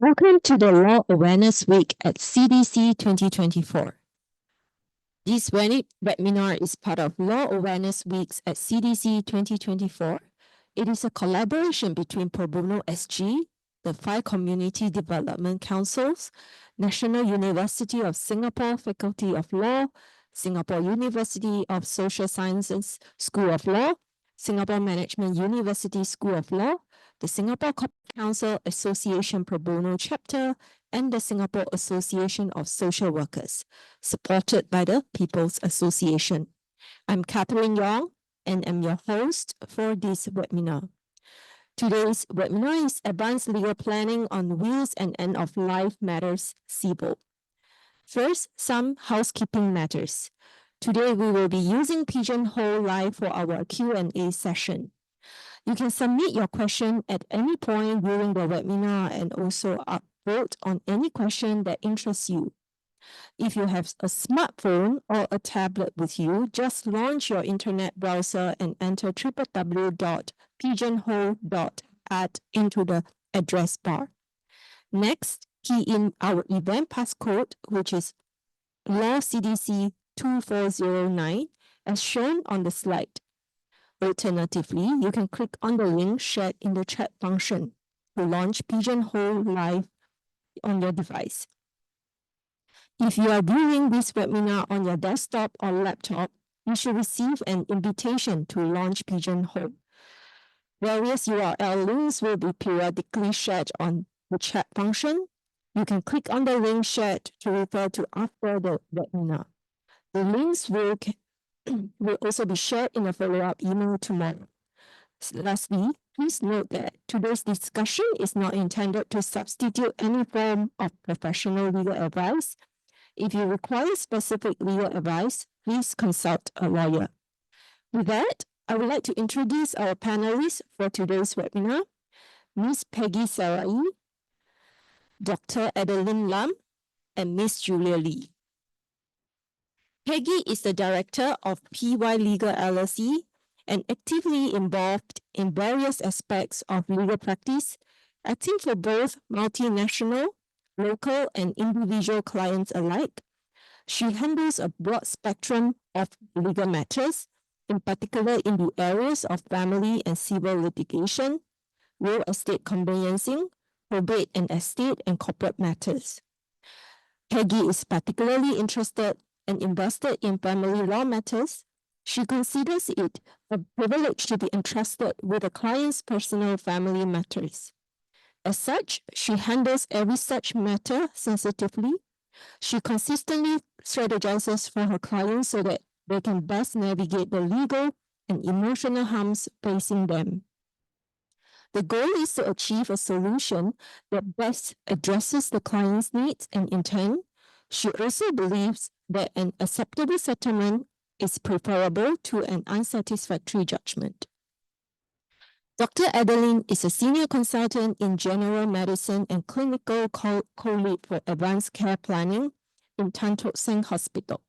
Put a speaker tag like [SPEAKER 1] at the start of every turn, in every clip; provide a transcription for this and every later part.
[SPEAKER 1] Welcome to the Law Awareness Week at CDC 2024. This webinar is part of Law Awareness Weeks at CDC 2024. It is a collaboration between Pro Bono SG, the 5 Community Development Councils, National University of Singapore Faculty of Law, Singapore University of Social Sciences School of Law, Singapore Management University School of Law, the Singapore Counsel Association Pro Bono Chapter, and the Singapore Association of Social Workers, supported by the People's Association. I'm Catherine Yong, and I'm your host for this webinar. Today's webinar is Advanced Legal Planning on Wills and End-of-Life Matters, CBO. First, some housekeeping matters. Today, we will be using Pigeonhole Live for our Q&A session. You can submit your question at any point during the webinar and also upvote on any question that interests you. If you have a smartphone or a tablet with you, just launch your internet browser and enter www.pigeonhole.at into the address bar. Next, key in our event passcode, which is LawCDC 2409, as shown on the slide. Alternatively, you can click on the link shared in the chat function to launch Pigeonhole Live on your device. If you are viewing this webinar on your desktop or laptop, you should receive an invitation to launch Pigeonhole. Various URL links will be periodically shared on the chat function. You can click on the link shared to refer to after the webinar. The links will also be shared in a follow-up email tomorrow. Lastly, please note that today's discussion is not intended to substitute any form of professional legal advice. If you require specific legal advice, please consult a lawyer. With that, I would like to introduce our panelists for today's webinar, Ms. Peggy Sarah Yee, Dr. Adeline Lam, and Ms. Julia Lee. Peggy is the director of Pte Legal LLC and actively involved in various aspects of legal practice, acting for both multinational, local, and individual clients alike. She handles a broad spectrum of legal matters, in particular in the areas of family and civil litigation, real estate conveyancing, probate and estate, and corporate matters. Peggy is particularly interested and invested in family law matters. She considers it a privilege to be entrusted with a client's personal family matters. As such, she handles every such matter sensitively. She consistently strategizes for her clients so that they can best navigate the legal and emotional harms facing them. The goal is to achieve a solution that best addresses the client's needs and intent. She also believes that an acceptable settlement is preferable to an unsatisfactory judgment. Dr. Adeline is a senior consultant in general medicine and clinical co-lead for advanced care planning in Tock Seng Hospital.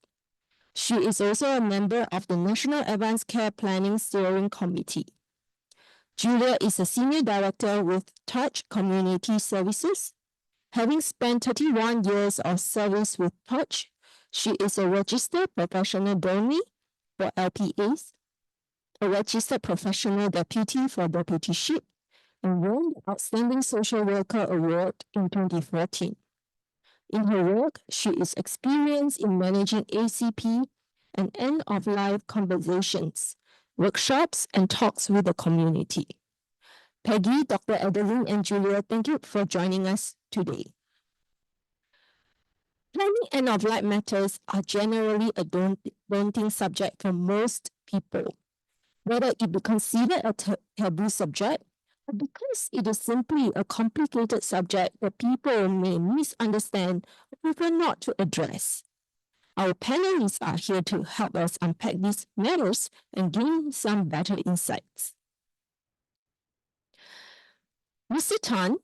[SPEAKER 1] She is also a member of the National Advanced Care Planning Steering Committee. Julia is a senior director with Touch Community Services. Having spent 31 years of service with Touch, she is a registered professional donee for LPAs, a registered professional deputy for deputyship, and won the Outstanding Social Worker Award in 2014. In her work, she is experienced in managing ACP and end-of-life conversations, workshops, and talks with the community. Peggy, Dr. Adeline, and Julia, thank you for joining us today. Planning end-of-life matters are generally a daunting subject for most people, whether it be considered a taboo subject or because it is simply a complicated subject that people may misunderstand or prefer not to address. Our panelists are here to help us unpack these matters and gain some better insights. Mr. Tan,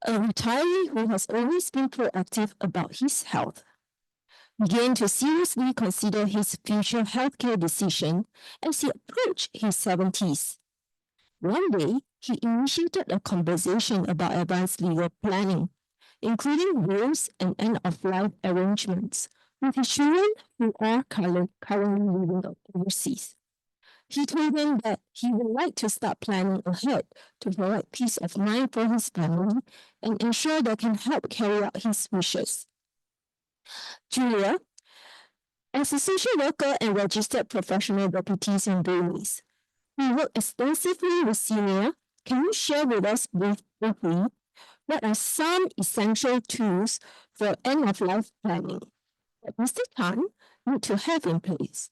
[SPEAKER 1] a retiree who has always been proactive about his health, began to seriously consider his future healthcare decision as he approached his 70s. One day, he initiated a conversation about advanced legal planning, including wills and end-of-life arrangements with his children who are currently living overseas. He told them that he would like to start planning ahead to provide peace of mind for his family and ensure they can help carry out his wishes. Julia, as a social worker and registered professional deputies in demise, we work extensively with senior. Can you share with us briefly what are some essential tools for end-of-life planning that Mr. Tan need to have in place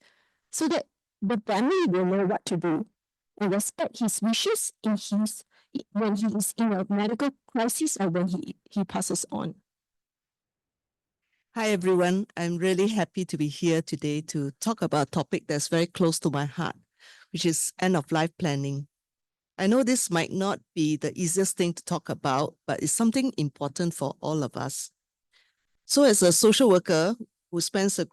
[SPEAKER 1] so that the family will know what to do and respect his wishes when he is in a medical crisis or when he passes on?
[SPEAKER 2] Hi, everyone. I'm really happy to be here today to talk about a topic that's very close to my heart, which is end-of-life planning. I know this might not be the easiest thing to talk about, but it's something important for all of us. So as a social worker who spends a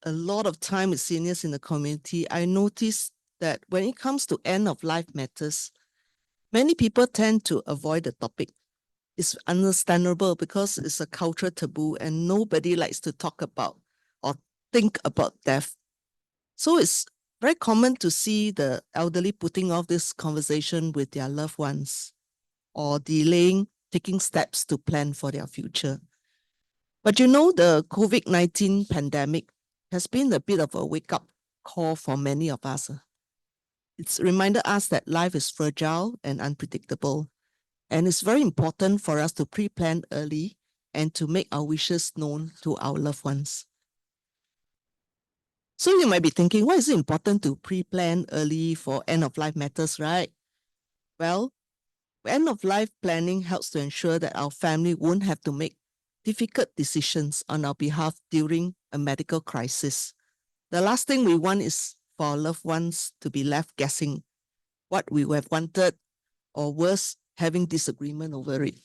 [SPEAKER 2] lot of time with seniors in the community, I noticed that when it comes to end-of-life matters, many people tend to avoid the topic. It's understandable because it's a cultural taboo and nobody likes to talk about or think about death. So it's very common to see the elderly putting off this conversation with their loved ones or delaying taking steps to plan for their future. But you know, the COVID-19 pandemic has been a bit of a wake-up call for many of us. It's reminded us that life is fragile and unpredictable. And it's very important for us to pre-plan early and to make our wishes known to our loved ones. So you might be thinking, why is it important to pre-plan early for end-of-life matters, right? Well, end-of-life planning helps to ensure that our family won't have to make difficult decisions on our behalf during a medical crisis. The last thing we want is for our loved ones to be left guessing what we would have wanted, or worse, having disagreement over it.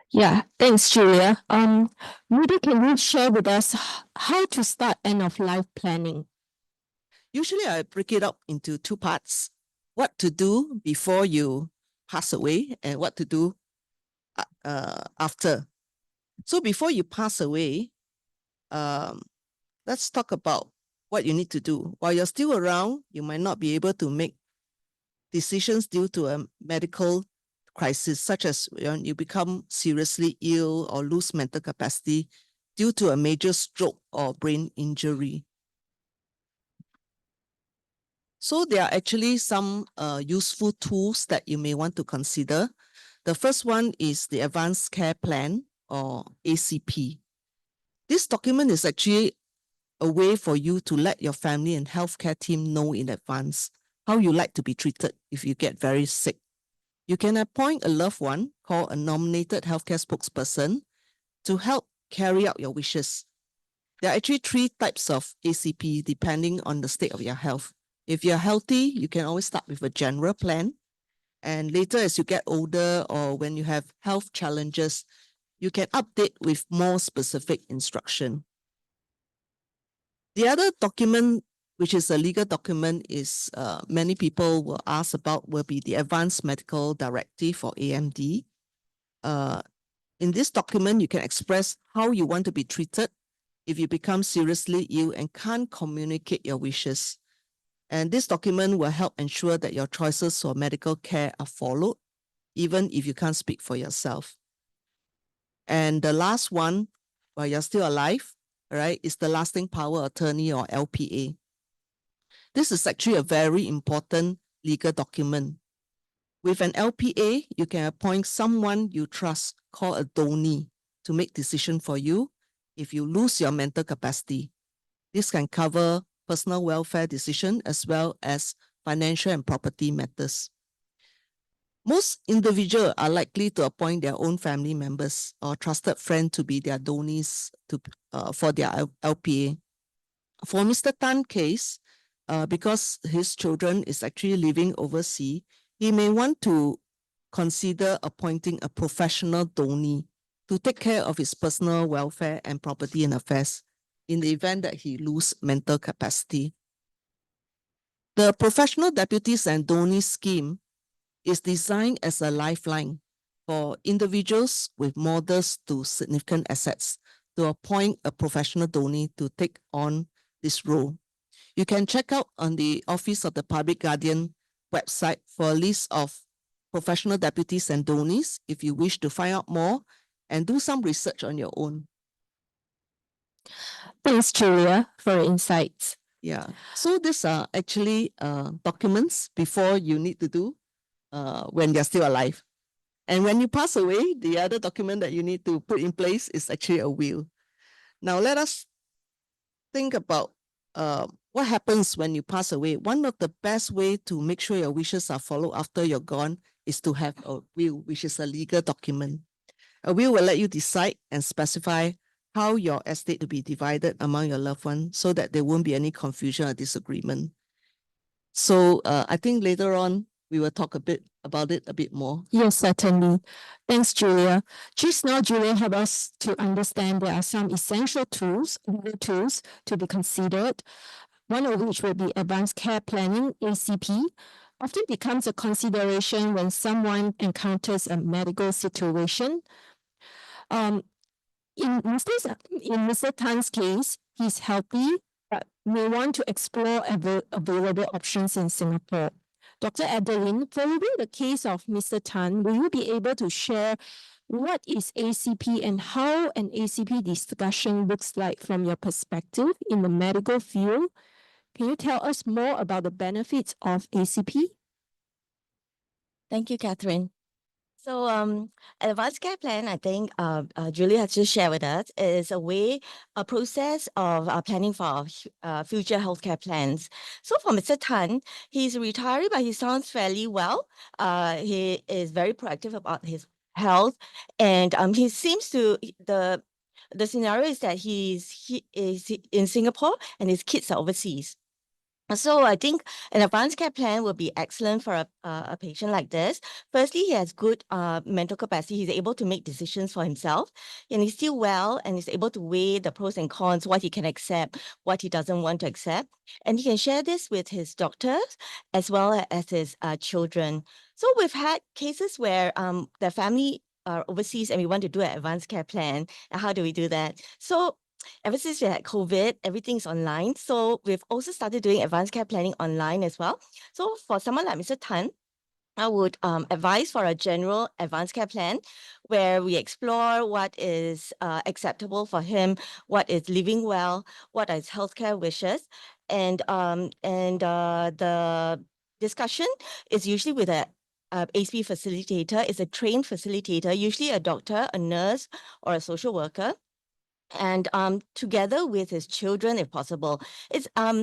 [SPEAKER 1] Yeah, thanks, Julia. Maybe can you share with us how to start end-of-life planning?
[SPEAKER 2] Usually I break it up into two parts: what to do before you pass away and what to do after. So before you pass away, let's talk about what you need to do. While you're still around, you might not be able to make decisions due to a medical crisis, such as when you become seriously ill or lose mental capacity due to a major stroke or brain injury. So there are actually some useful tools that you may want to consider. The first one is the Advanced Care Plan, or ACP. This document is actually a way for you to let your family and healthcare team know in advance how you like to be treated if you get very sick. You can appoint a loved one called a nominated healthcare spokesperson to help carry out your wishes. There are actually 3 types of ACP depending on the state of your health. If you're healthy, you can always start with a general plan. And later, as you get older or when you have health challenges, you can update with more specific instruction. The other document, which is a legal document, is many people will ask about, will be the Advanced Medical Directive, or AMD. In this document, you can express how you want to be treated if you become seriously ill and can't communicate your wishes. And this document will help ensure that your choices for medical care are followed, even if you can't speak for yourself. And the last one, while you're still alive, right, is the lasting power of attorney, or LPA. This is actually a very important legal document. With an LPA, you can appoint someone you trust, called a donee, to make decision for you if you lose your mental capacity. This can cover personal welfare decision as well as financial and property matters. Most individuals are likely to appoint their own family members or trusted friend to be their donees for their LPA. For Mr. Tan's case, because his children is actually living overseas, he may want to consider appointing a professional donee to take care of his personal welfare and property and affairs in the event that he loses mental capacity. The professional deputies and donee scheme is designed as a lifeline for individuals with modest to significant assets to appoint a professional donee to take on this role. You can check out on the Office of the Public Guardian website for a list of professional deputies and donees if you wish to find out more and do some research on your own.
[SPEAKER 1] Thanks, Julia, for your insights.
[SPEAKER 2] Yeah, so these are actually documents before you need to do when you're still alive. And when you pass away, the other document that you need to put in place is actually a will. Now let us think about what happens when you pass away. One of the best way to make sure your wishes are followed after you're gone is to have a will, which is a legal document. A will let you decide and specify how your estate to be divided among your loved ones so that there won't be any confusion or disagreement. So I think later on, we will talk a bit about it a bit more.
[SPEAKER 1] Yes, certainly. Thanks, Julia. Just now, Julia helped us to understand there are some essential tools, legal tools to be considered, one of which will be advanced care planning, ACP, often becomes a consideration when someone encounters a medical situation. In Mr. Tan's case, he's healthy, but may want to explore available options in Singapore. Dr. Adeline, following the case of Mr. Tan, will you be able to share what is ACP and how an ACP discussion looks like from your perspective in the medical field? Can you tell us more about the benefits of ACP?
[SPEAKER 3] Thank you, Catherine. So advanced care plan, I think Julie has just shared with us, is a process of planning for future healthcare plans. So for Mr. Tan, he's a retiree, but he sounds fairly well. He is very proactive about his health, and he seems to, the scenario is that he is in Singapore and his kids are overseas. So I think an advanced care plan will be excellent for a patient like this. Firstly, he has good mental capacity. He's able to make decisions for himself, and he's still well and he's able to weigh the pros and cons, what he can accept, what he doesn't want to accept. And he can share this with his doctors as well as his children. So we've had cases where the family are overseas and we want to do an advanced care plan. And how do we do that? So ever since we had COVID, everything's online. So we've also started doing advanced care planning online as well. So for someone like Mr. Tan, I would advise for a general advanced care plan where we explore what is acceptable for him, what is living well, what are his healthcare wishes. And the discussion is usually with a ACP facilitator. It's a trained facilitator, usually a doctor, a nurse, or a social worker. And together with his children, if possible. It's I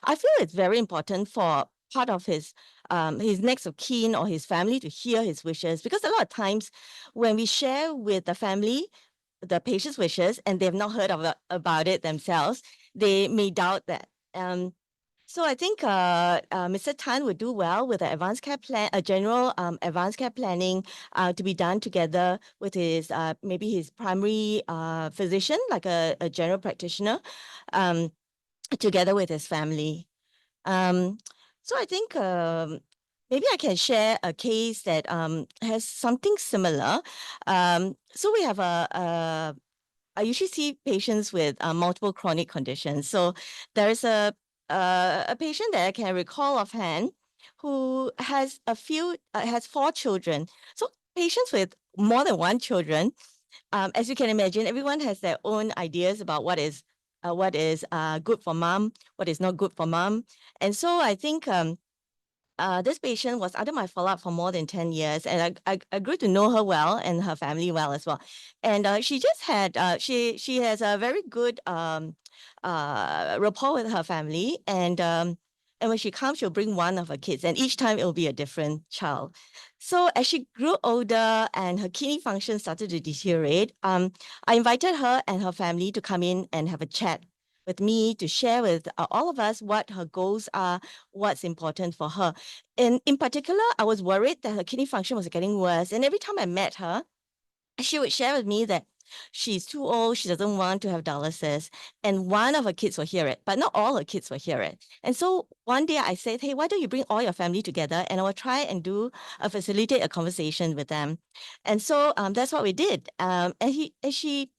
[SPEAKER 3] feel it's very important for part of his next of kin or his family to hear his wishes, because a lot of times when we share with the family the patient's wishes and they've not heard about it themselves, they may doubt that. So I think Mr. Tan would do well with an advanced care plan, a general advanced care planning to be done together with his maybe his primary physician, like a general practitioner, together with his family. So I think maybe I can share a case that has something similar. So we have I usually see patients with multiple chronic conditions. So there is a patient that I can recall offhand who has has 4 children. So patients with more than 1 children, as you can imagine, everyone has their own ideas about what is good for mom, what is not good for mom. And so I think this patient was under my follow-up for more than 10 years, and I grew to know her well and her family well as well. And she just had, she has a very good rapport with her family, and when she comes, she'll bring one of her kids, and each time it will be a different child. So as she grew older and her kidney function started to deteriorate, I invited her and her family to come in and have a chat with me to share with all of us what her goals are, what's important for her. And in particular, I was worried that her kidney function was getting worse. And every time I met her, she would share with me that she's too old, she doesn't want to have dialysis, and one of her kids will hear it, but not all her kids will hear it. And so one day I said, hey, why don't you bring all your family together and I will try and facilitate a conversation with them. And so that's what we did. And she,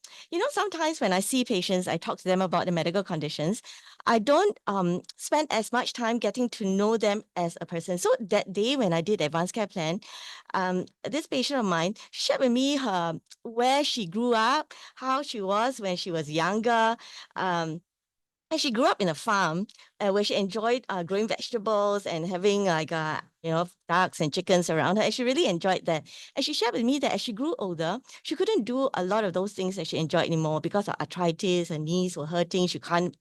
[SPEAKER 3] sometimes when I see patients, I talk to them about the medical conditions. I don't spend as much time getting to know them as a person. So that day when I did the advanced care plan, this patient of mine shared with me where she grew up, how she was when she was younger. And she grew up in a farm where she enjoyed growing vegetables and having ducks and chickens around her. And she really enjoyed that. And she shared with me that as she grew older, she couldn't do a lot of those things that she enjoyed anymore because of arthritis. Her knees were hurting. She can't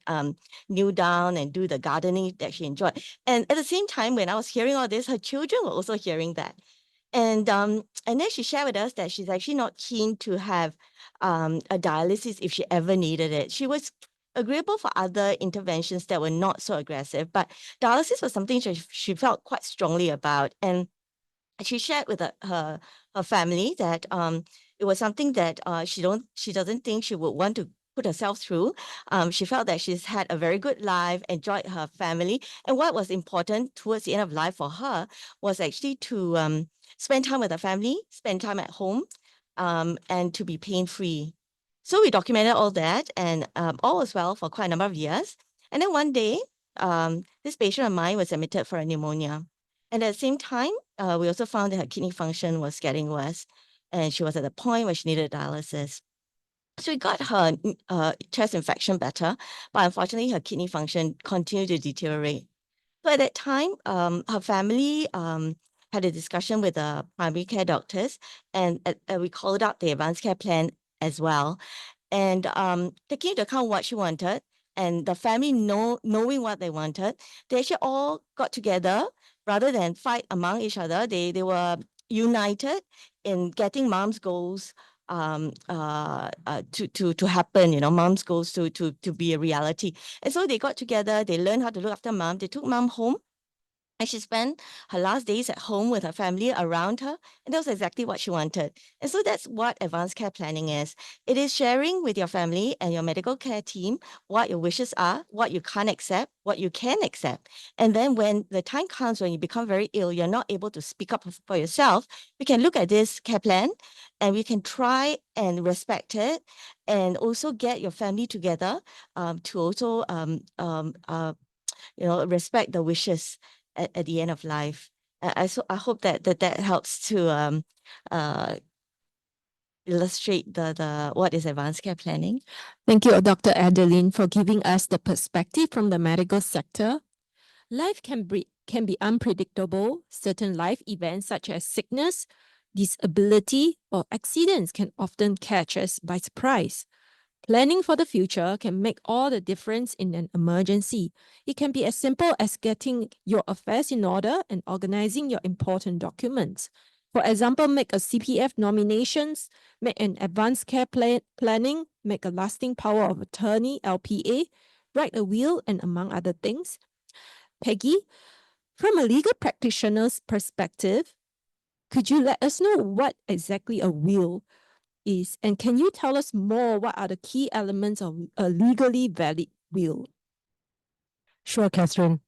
[SPEAKER 3] kneel down and do the gardening that she enjoyed. And at the same time, when I was hearing all this, her children were also hearing that. And then she shared with us that she's actually not keen to have a dialysis if she ever needed it. She was agreeable for other interventions that were not so aggressive, but dialysis was something she felt quite strongly about. And she shared with her family that it was something that she doesn't think she would want to put herself through. She felt that she's had a very good life, enjoyed her family. And what was important towards the end of life for her was actually to spend time with her family, spend time at home, and to be pain-free. So we documented all that, and all was well for quite a number of years. And then one day, this patient of mine was admitted for a pneumonia. And at the same time, we also found that her kidney function was getting worse, and she was at the point where she needed dialysis. So we got her chest infection better, but unfortunately, her kidney function continued to deteriorate. So at that time, her family had a discussion with the primary care doctors, and we called out the advanced care plan as well. And taking into account what she wanted, and the family knowing what they wanted, they actually all got together rather than fight among each other. They were united in getting mom's goals to happen, mom's goals to be a reality. And so they got together, they learned how to look after mom, they took mom home, and she spent her last days at home with her family around her. And that was exactly what she wanted. And so that's what advanced care planning is. It is sharing with your family and your medical care team what your wishes are, what you can't accept, what you can accept. And then when the time comes when you become very ill, you're not able to speak up for yourself, we can look at this care plan and we can try and respect it, and also get your family together to also respect the wishes at the end of life. I hope that helps to illustrate the what is advanced care planning.
[SPEAKER 1] Thank you, Dr. Adeline, for giving us the perspective from the medical sector. Life can be unpredictable. Certain life events such as sickness, disability, or accidents can often catch us by surprise. Planning for the future can make all the difference in an emergency. It can be as simple as getting your affairs in order and organizing your important documents. For example, make a CPF nominations, make an advanced care planning, make a lasting power of attorney, LPA, write a will, and among other things. Peggy, from a legal practitioner's perspective, could you let us know what exactly a will is, and can you tell us more what are the key elements of a legally valid will?
[SPEAKER 4] Sure, Catherine.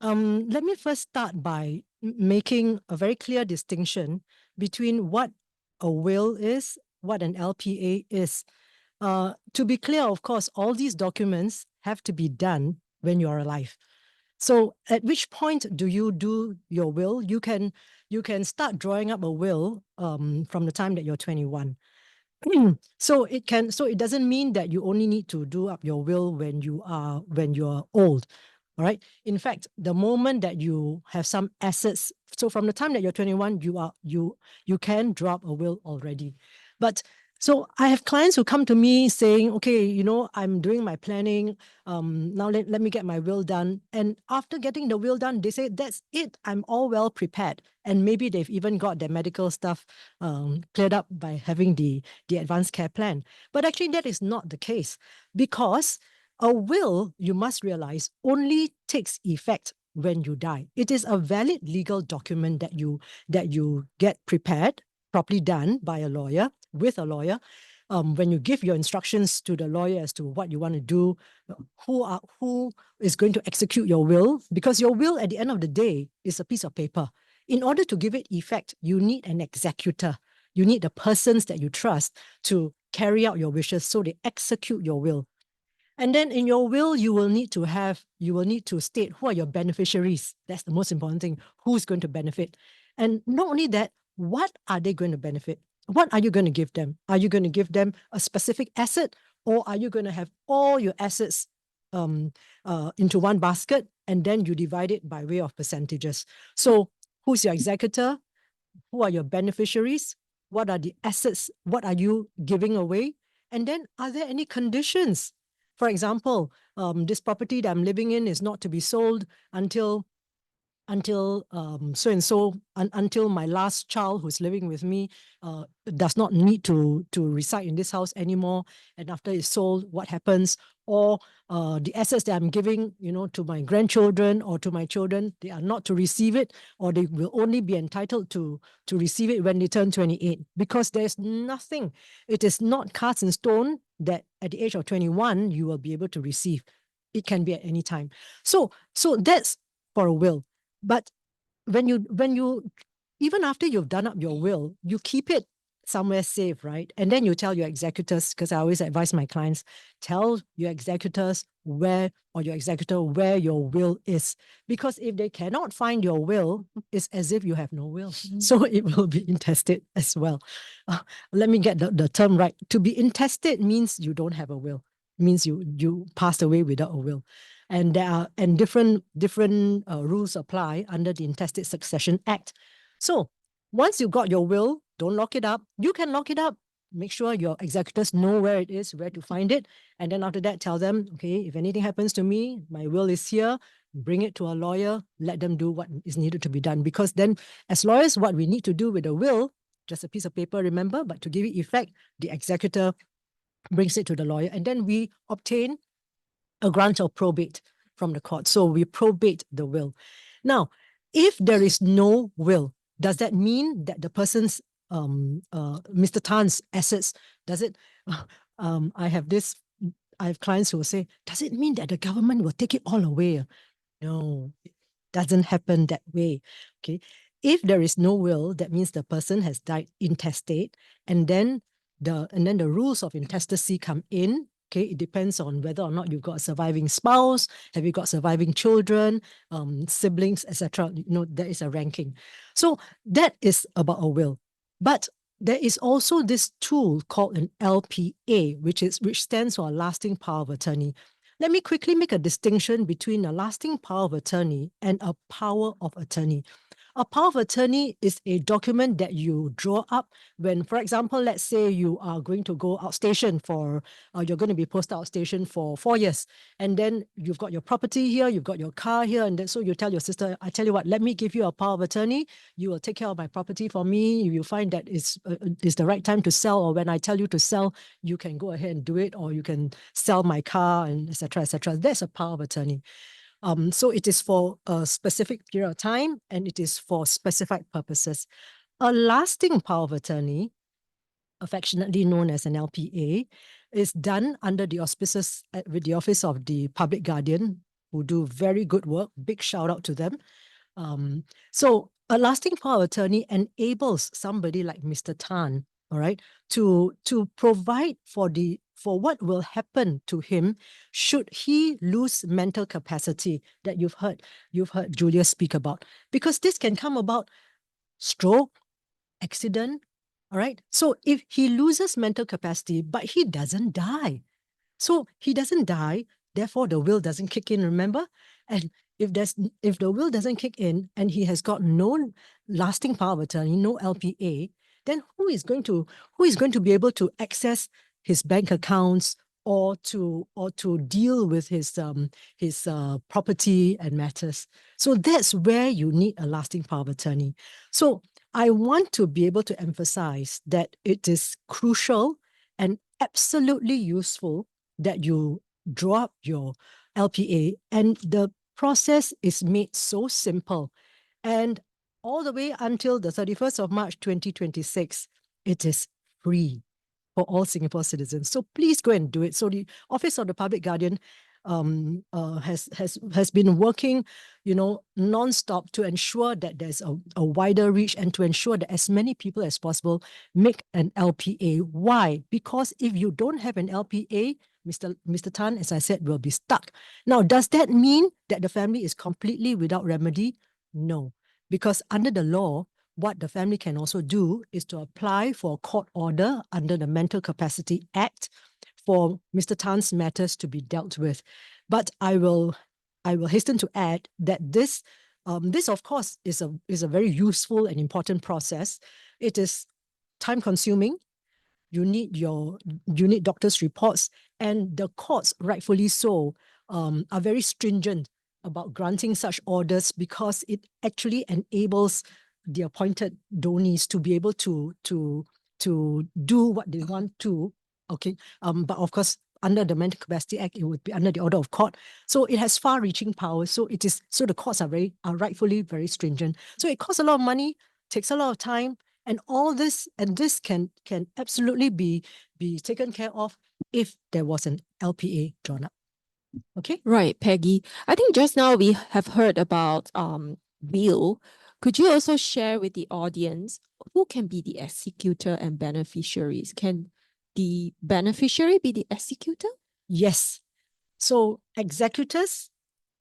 [SPEAKER 4] Let me first start by making a very clear distinction between what a will is, what an LPA is. To be clear, of course, all these documents have to be done when you're alive. So at which point do you do your will? You can start drawing up a will from the time that you're 21. So it doesn't mean that you only need to do up your will when you're old. All right. In fact, the moment that you have some assets, so from the time that you're 21, you can draw up a will already. But so I have clients who come to me saying, okay, I'm doing my planning. Now let me get my will done. And after getting the will done, they say, that's it. I'm all well prepared. And maybe they've even got their medical stuff cleared up by having the advanced care plan. But actually that is not the case, because a will, you must realize, only takes effect when you die. It is a valid legal document that you get prepared, properly done by a lawyer, with a lawyer. when you give your instructions to the lawyer as to what you want to do, who is going to execute your will, because your will at the end of the day is a piece of paper. In order to give it effect, you need an executor. You need the persons that you trust to carry out your wishes, so they execute your will. And then in your will, you will need to state who are your beneficiaries. That's the most important thing. Who's going to benefit? And not only that, what are they going to benefit? What are you going to give them? Are you going to give them a specific asset, or are you going to have all your assets into one basket and then you divide it by way of percentages? So who's your executor? Who are your beneficiaries? What are the assets? What are you giving away? And then are there any conditions? For example, this property that I'm living in is not to be sold until so and so, until my last child who's living with me does not need to reside in this house anymore. And after it's sold, what happens? Or the assets that I'm giving, to my grandchildren or to my children, they are not to receive it, or they will only be entitled to receive it when they turn 28, because there's nothing. It is not cast in stone that at the age of 21 you will be able to receive. It can be at any time. So that's for a will. But when you even after you've done up your will, you keep it somewhere safe, right? And then you tell your executors, because I always advise my clients, tell your executors where your will is. Because if they cannot find your will, it's as if you have no will. So it will be intestate as well. Let me get the term right. To be intestate means you don't have a will. It means you passed away without a will. And there are different rules apply under the Intestate Succession Act. So once you got your will, don't lock it up. You can lock it up. Make sure your executors know where it is, where to find it. And then after that, tell them, okay, if anything happens to me, my will is here. Bring it to a lawyer. Let them do what is needed to be done. Because then as lawyers, what we need to do with a will, just a piece of paper, remember, but to give it effect, the executor brings it to the lawyer. And then we obtain a grant of probate from the court. So we probate the will. Now, if there is no will, does that mean that the person's, Mr. Tan's assets, does it, I have clients who will say, does it mean that the government will take it all away? No, it doesn't happen that way. Okay. If there is no will, that means the person has died intestate, and then the rules of intestacy come in. Okay, it depends on whether or not you've got a surviving spouse, have you got surviving children, siblings, etc. There is a ranking. So that is about a will. But there is also this tool called an LPA, which stands for a lasting power of attorney. Let me quickly make a distinction between a lasting power of attorney and a power of attorney. A power of attorney is a document that you draw up when, for example, let's say you are going to go outstation you're going to be posted outstation for 4 years. And then you've got your property here, you've got your car here. And then so you tell your sister, I tell you what, let me give you a power of attorney. You will take care of my property for me. If you find that it's the right time to sell, or when I tell you to sell, you can go ahead and do it, or you can sell my car, and etc. etc. That's a power of attorney. So it is for a specific period of time, and it is for specified purposes. A lasting power of attorney, affectionately known as an LPA, is done under the auspices with the Office of the Public Guardian, who do very good work. Big shout out to them. So a lasting power of attorney enables somebody like Mr. Tan, all right, to provide for what will happen to him should he lose mental capacity that you've heard Julia speak about. Because this can come about stroke, accident, all right? So if he loses mental capacity, but he doesn't die. So he doesn't die, therefore the will doesn't kick in, remember? And if the will doesn't kick in and he has got no lasting power of attorney, no LPA, then who is going to be able to access his bank accounts or to deal with his property and matters? So that's where you need a lasting power of attorney. So I want to be able to emphasize that it is crucial and absolutely useful that you draw up your LPA, and the process is made so simple. And all the way until the 31st of March 2026, it is free. for all Singapore citizens. So please go and do it. So the Office of the Public Guardian has been working, non-stop to ensure that there's a wider reach and to ensure that as many people as possible make an LPA. Why? Because if you don't have an LPA, Mr. Tan, as I said, will be stuck. Now, does that mean that the family is completely without remedy? No, because under the law, what the family can also do is to apply for a court order under the Mental Capacity Act for Mr. Tan's matters to be dealt with. But I will hasten to add that this of course is a very useful and important process. It is time consuming. You need doctors' reports, and the courts, rightfully so, are very stringent about granting such orders because it actually enables the appointed donees to be able to do what they want to. Okay, but of course, under the Mental Capacity Act, it would be under the order of court. So it has far-reaching powers. So the courts are rightfully very stringent. So it costs a lot of money, takes a lot of time, and all this can absolutely be taken care of if there was an LPA drawn up. Okay.
[SPEAKER 1] Right, Peggy. I think just now we have heard about will. Could you also share with the audience who can be the executor and beneficiaries? Can the beneficiary be the executor?
[SPEAKER 4] Yes. So executors,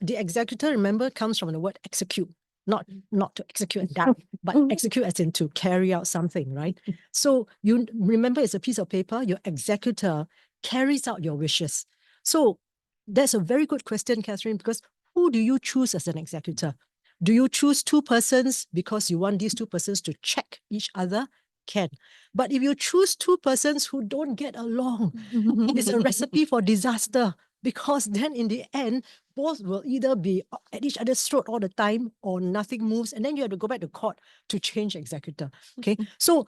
[SPEAKER 4] the executor, remember, comes from the word execute, not to execute and die, but execute as in to carry out something, right? So you remember, it's a piece of paper. Your executor carries out your wishes. So that's a very good question, Catherine, because who do you choose as an executor? Do you choose two persons because you want these two persons to check each other? Can. But if you choose two persons who don't get along, it's a recipe for disaster, because then in the end, both will either be at each other's throat all the time or nothing moves, and then you have to go back to court to change executor. Okay, so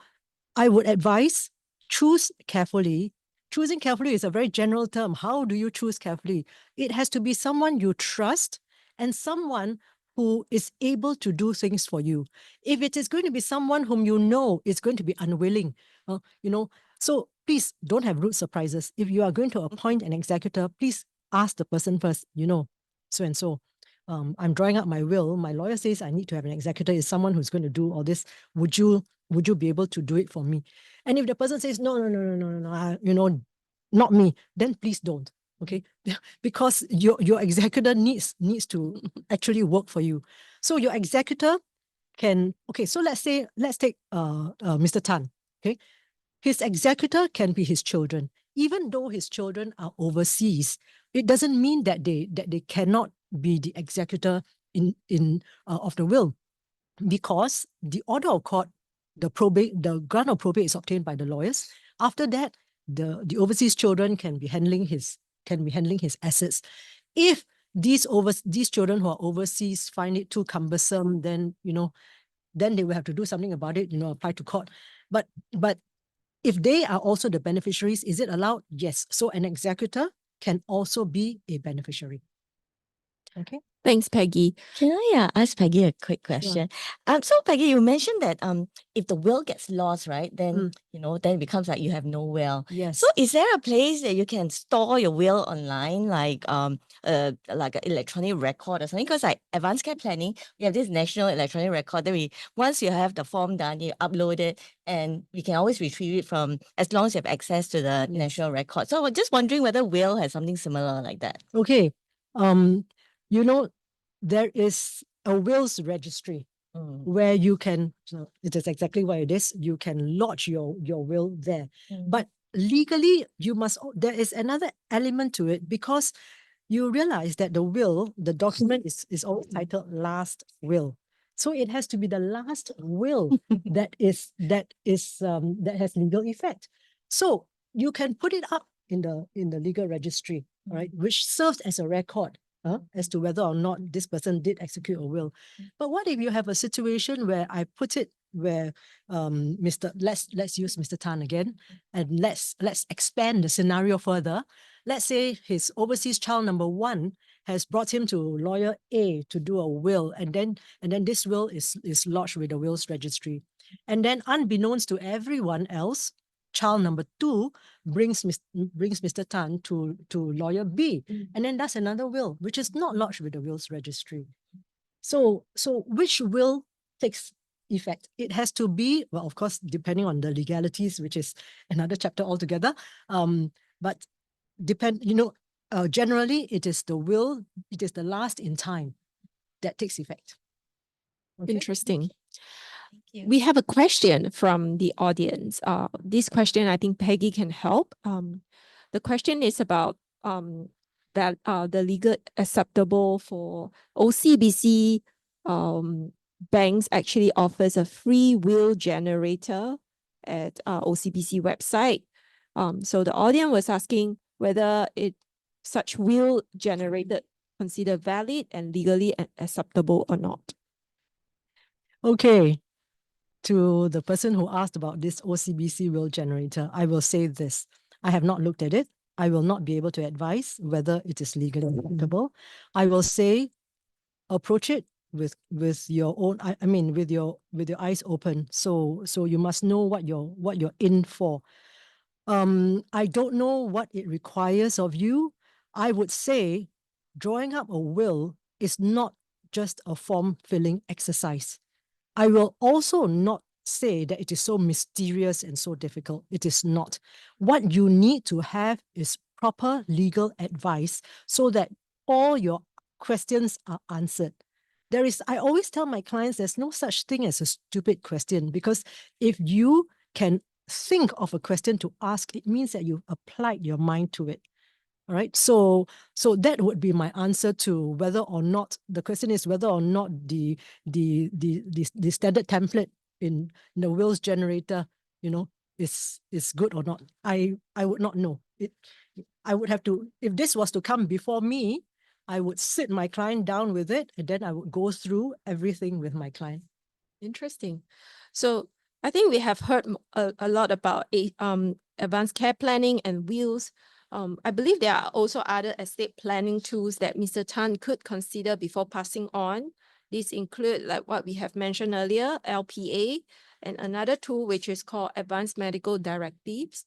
[SPEAKER 4] I would advise choose carefully. Choosing carefully is a very general term. How do you choose carefully? It has to be someone you trust and someone who is able to do things for you. If it is going to be someone whom you know is going to be unwilling, so please don't have rude surprises. If you are going to appoint an executor, please ask the person first, so and so. I'm drawing up my will. My lawyer says I need to have an executor. Is someone who's going to do all this. Would you be able to do it for me? And if the person says, no, not me, then please don't. Okay, because your executor needs to actually work for you. So your executor can, okay, so let's take Mr. Tan. Okay, his executor can be his children. Even though his children are overseas, it doesn't mean that they cannot be the executor of the will, because the order of court, the grant of probate is obtained by the lawyers. After that, the overseas children can be handling his assets. If these children who are overseas find it too cumbersome, then they will have to do something about it. Apply to court. But if they are also the beneficiaries, is it allowed? Yes. So an executor can also be a beneficiary. Okay.
[SPEAKER 1] Thanks, Peggy.
[SPEAKER 3] Can I ask Peggy a quick question? So Peggy, you mentioned that if the will gets lost, right, then then it becomes like you have no will.
[SPEAKER 4] Yes.
[SPEAKER 3] So is there a place that you can store your will online, like an electronic record or something? Because like advanced care planning, we have this national electronic record that once you have the form done, you upload it, and we can always retrieve it from, as long as you have access to the national record. So I'm just wondering whether will has something similar like that.
[SPEAKER 4] Okay. There is a wills registry where you can, it is exactly what it is, you can lodge your will there. But legally, there is another element to it, because you realize that the will, the document is always titled last will. So it has to be the last will that has legal effect. So you can put it up in the legal registry, right, which serves as a record as to whether or not this person did execute a will. But what if you have a situation where I put it where let's use Mr. Tan again, and let's expand the scenario further. Let's say his overseas child number 1 has brought him to lawyer A to do a will, and then this will is lodged with the wills registry. And then unbeknownst to everyone else, child number 2 brings Mr. Tan to lawyer B, and then does another will, which is not lodged with the wills registry. So which will takes effect? It has to be, well, of course, depending on the legalities, which is another chapter altogether. But generally, it is the will, it is the last in time that takes effect. Okay?
[SPEAKER 1] Interesting.
[SPEAKER 3] Thank you.
[SPEAKER 1] We have a question from the audience. This question, I think Peggy can help. The question is about that the legal acceptable for OCBC banks actually offers a free will generator at OCBC website. So the audience was asking whether such will generated considered valid and legally acceptable or not.
[SPEAKER 4] Okay. To the person who asked about this OCBC will generator, I will say this. I have not looked at it. I will not be able to advise whether it is legally acceptable. I will say approach it with your own, I mean with your eyes open. So you must know what you're in for. I don't know what it requires of you. I would say drawing up a will is not just a form filling exercise. I will also not say that it is so mysterious and so difficult. It is not. What you need to have is proper legal advice so that all your questions are answered. I always tell my clients there's no such thing as a stupid question, because if you can think of a question to ask, it means that you've applied your mind to it. All right. So that would be my answer to whether or not the question is whether or not the standard template in the wills generator, is good or not. I would not know. I would have to, if this was to come before me, I would sit my client down with it, and then I would go through everything with my client.
[SPEAKER 1] Interesting. So I think we have heard a lot about advanced care planning and wills. I believe there are also other estate planning tools that Mr. Tan could consider before passing on. These include, like what we have mentioned earlier, LPA, and another tool which is called Advanced Medical Directives.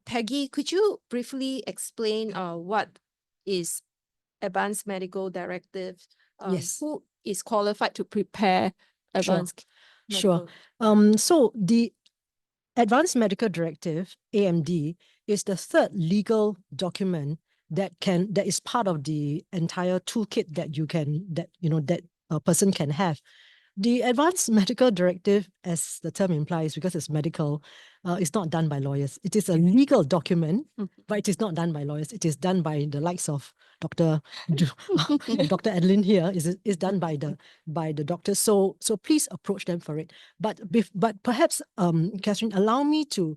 [SPEAKER 1] Peggy, could you briefly explain what is Advanced Medical Directive?
[SPEAKER 4] Yes.
[SPEAKER 1] Who is qualified to prepare advanced?
[SPEAKER 4] Sure.
[SPEAKER 1] medical-
[SPEAKER 4] So the Advanced Medical Directive, AMD, is the third legal document that is part of the entire toolkit that a person can have. The Advanced Medical Directive, as the term implies, because it's medical, is not done by lawyers. It is a legal document, but it is not done by lawyers. It is done by the likes of Dr. Adeline here. Is done by the doctors. So please approach them for it. But perhaps, Catherine, allow me to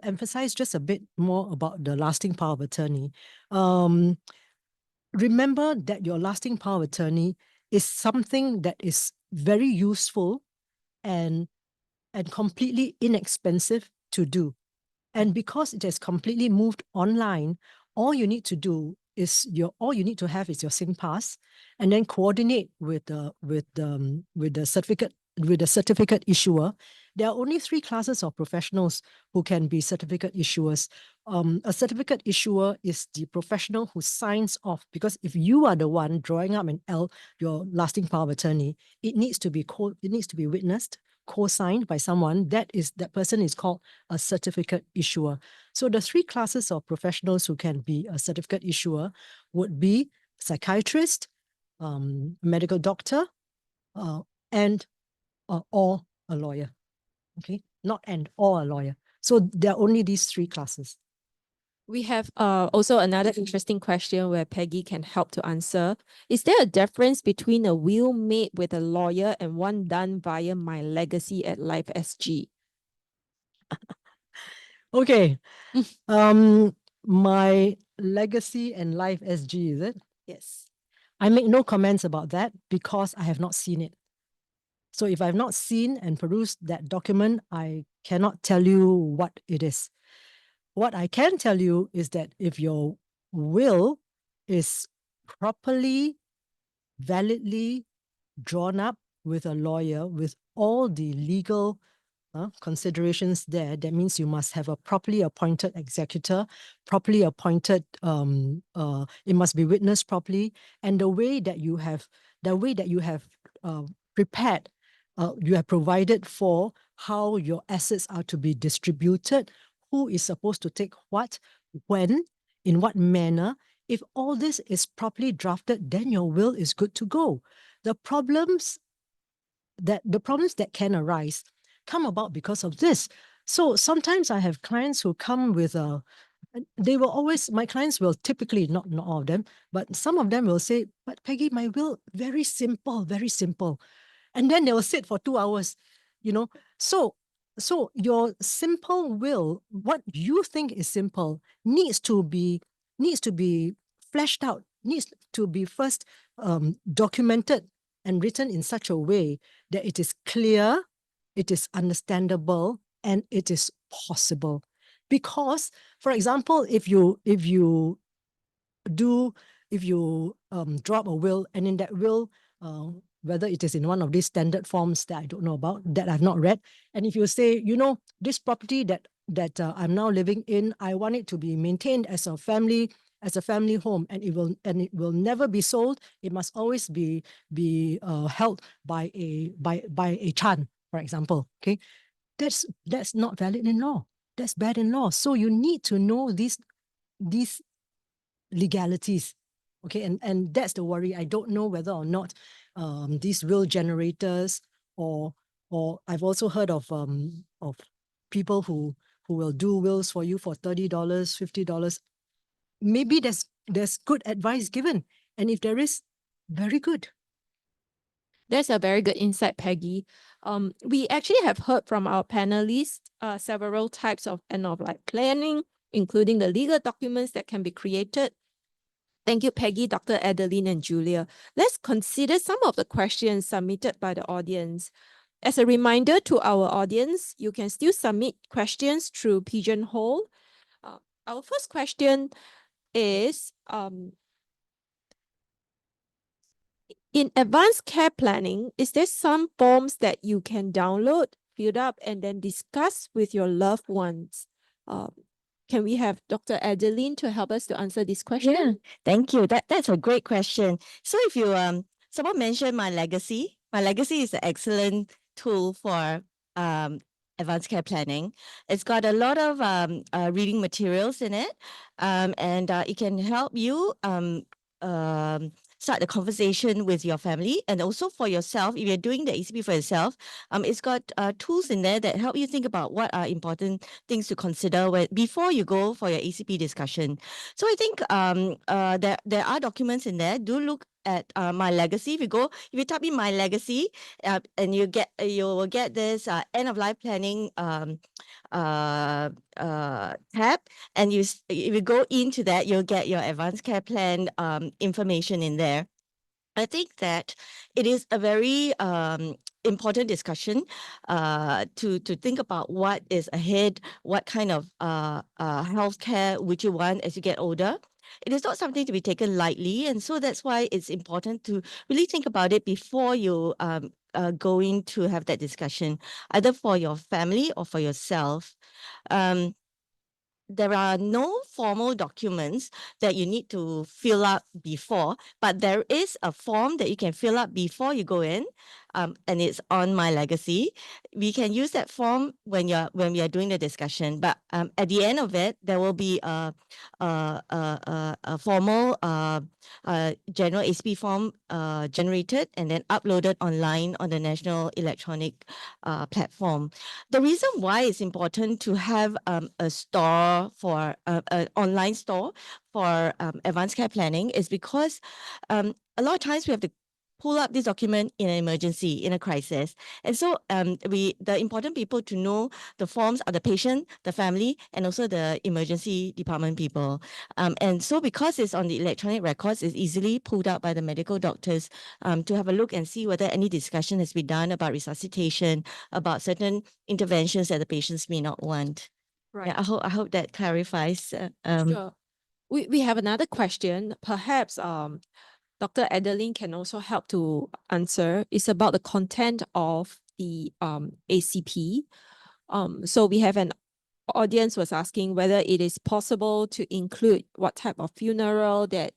[SPEAKER 4] emphasize just a bit more about the lasting power of attorney. Remember that your lasting power of attorney is something that is very useful and completely inexpensive to do. And because it has completely moved online, all you need to do is all you need to have is your SingPass, and then coordinate with the certificate issuer. There are only 3 classes of professionals who can be certificate issuers. A certificate issuer is the professional who signs off, because if you are the one drawing up your lasting power of attorney, it needs to be witnessed, co-signed by someone. That person is called a certificate issuer. So the 3 classes of professionals who can be a certificate issuer would be psychiatrist, medical doctor, and or a lawyer. Okay, not and or a lawyer. So there are only these 3 classes.
[SPEAKER 1] We have also another interesting question where Peggy can help to answer. Is there a difference between a will made with a lawyer and one done via My Legacy at Life SG?
[SPEAKER 4] Okay. My Legacy and Life SG, is it?
[SPEAKER 1] Yes.
[SPEAKER 4] I make no comments about that because I have not seen it. So if I have not seen and perused that document, I cannot tell you what it is. What I can tell you is that if your will is properly, validly drawn up with a lawyer, with all the legal considerations there. That means you must have a properly appointed executor, properly appointed, it must be witnessed properly. And the way that you have prepared, you have provided for how your assets are to be distributed, who is supposed to take what, when, in what manner. If all this is properly drafted, then your will is good to go. The problems that can arise come about because of this. So sometimes I have clients who come with my clients will typically, not all of them, but some of them will say, but Peggy, my will, very simple, very simple. And then they will sit for 2 hours, So your simple will, what you think is simple, needs to be fleshed out, needs to be first documented and written in such a way that it is clear, it is understandable, and it is possible. Because, for example, if you drop a will, and in that will, whether it is in one of these standard forms that I don't know about, that I've not read, and if you say, this property that I'm now living in, I want it to be maintained as a family home, and it will never be sold. It must always be held by a Chan, for example. Okay, that's not valid in law. That's bad in law. So you need to know these legalities. Okay, and that's the worry. I don't know whether or not these will generators, or I've also heard of people who will do wills for you for $30, $50. Maybe there's good advice given, and if there is, very good.
[SPEAKER 1] That's a very good insight, Peggy. We actually have heard from our panelists several types of end-of-life planning, including the legal documents that can be created. Thank you, Peggy, Dr. Adeline, and Julia. Let's consider some of the questions submitted by the audience. As a reminder to our audience, you can still submit questions through Pigeonhole. Our first question is, in advanced care planning, is there some forms that you can download, fill up, and then discuss with your loved ones? Can we have Dr. Adeline to help us to answer this question?
[SPEAKER 3] Yeah, thank you. That's a great question. So if you someone mentioned My Legacy. My Legacy is an excellent tool for advanced care planning. It's got a lot of reading materials in it, and it can help you start the conversation with your family, and also for yourself. If you're doing the ACP for yourself, it's got tools in there that help you think about what are important things to consider before you go for your ACP discussion. So I think there are documents in there. Do look at My Legacy. If you type in My Legacy, and you will get this end of life planning tab, and if you go into that, you'll get your advanced care plan information in there. I think that it is a very important discussion to think about what is ahead, what kind of healthcare would you want as you get older. It is not something to be taken lightly, and so that's why it's important to really think about it before you going to have that discussion, either for your family or for yourself. There are no formal documents that you need to fill up before, but there is a form that you can fill up before you go in, and it's on My Legacy. We can use that form when we are doing the discussion, but at the end of it, there will be a formal general ACP form generated and then uploaded online on the National Electronic Platform. The reason why it's important to have a store for an online store for advanced care planning is because a lot of times we have to pull up this document in an emergency, in a crisis. And so the important people to know the forms are the patient, the family, and also the emergency department people. And so because it's on the electronic records, it's easily pulled out by the medical doctors to have a look and see whether any discussion has been done about resuscitation, about certain interventions that the patients may not want.
[SPEAKER 1] Right.
[SPEAKER 3] Yeah, I hope that clarifies.
[SPEAKER 1] Sure. We have another question. Perhaps Dr. Adeline can also help to answer. It's about the content of the ACP. So we have an audience was asking whether it is possible to include what type of funeral that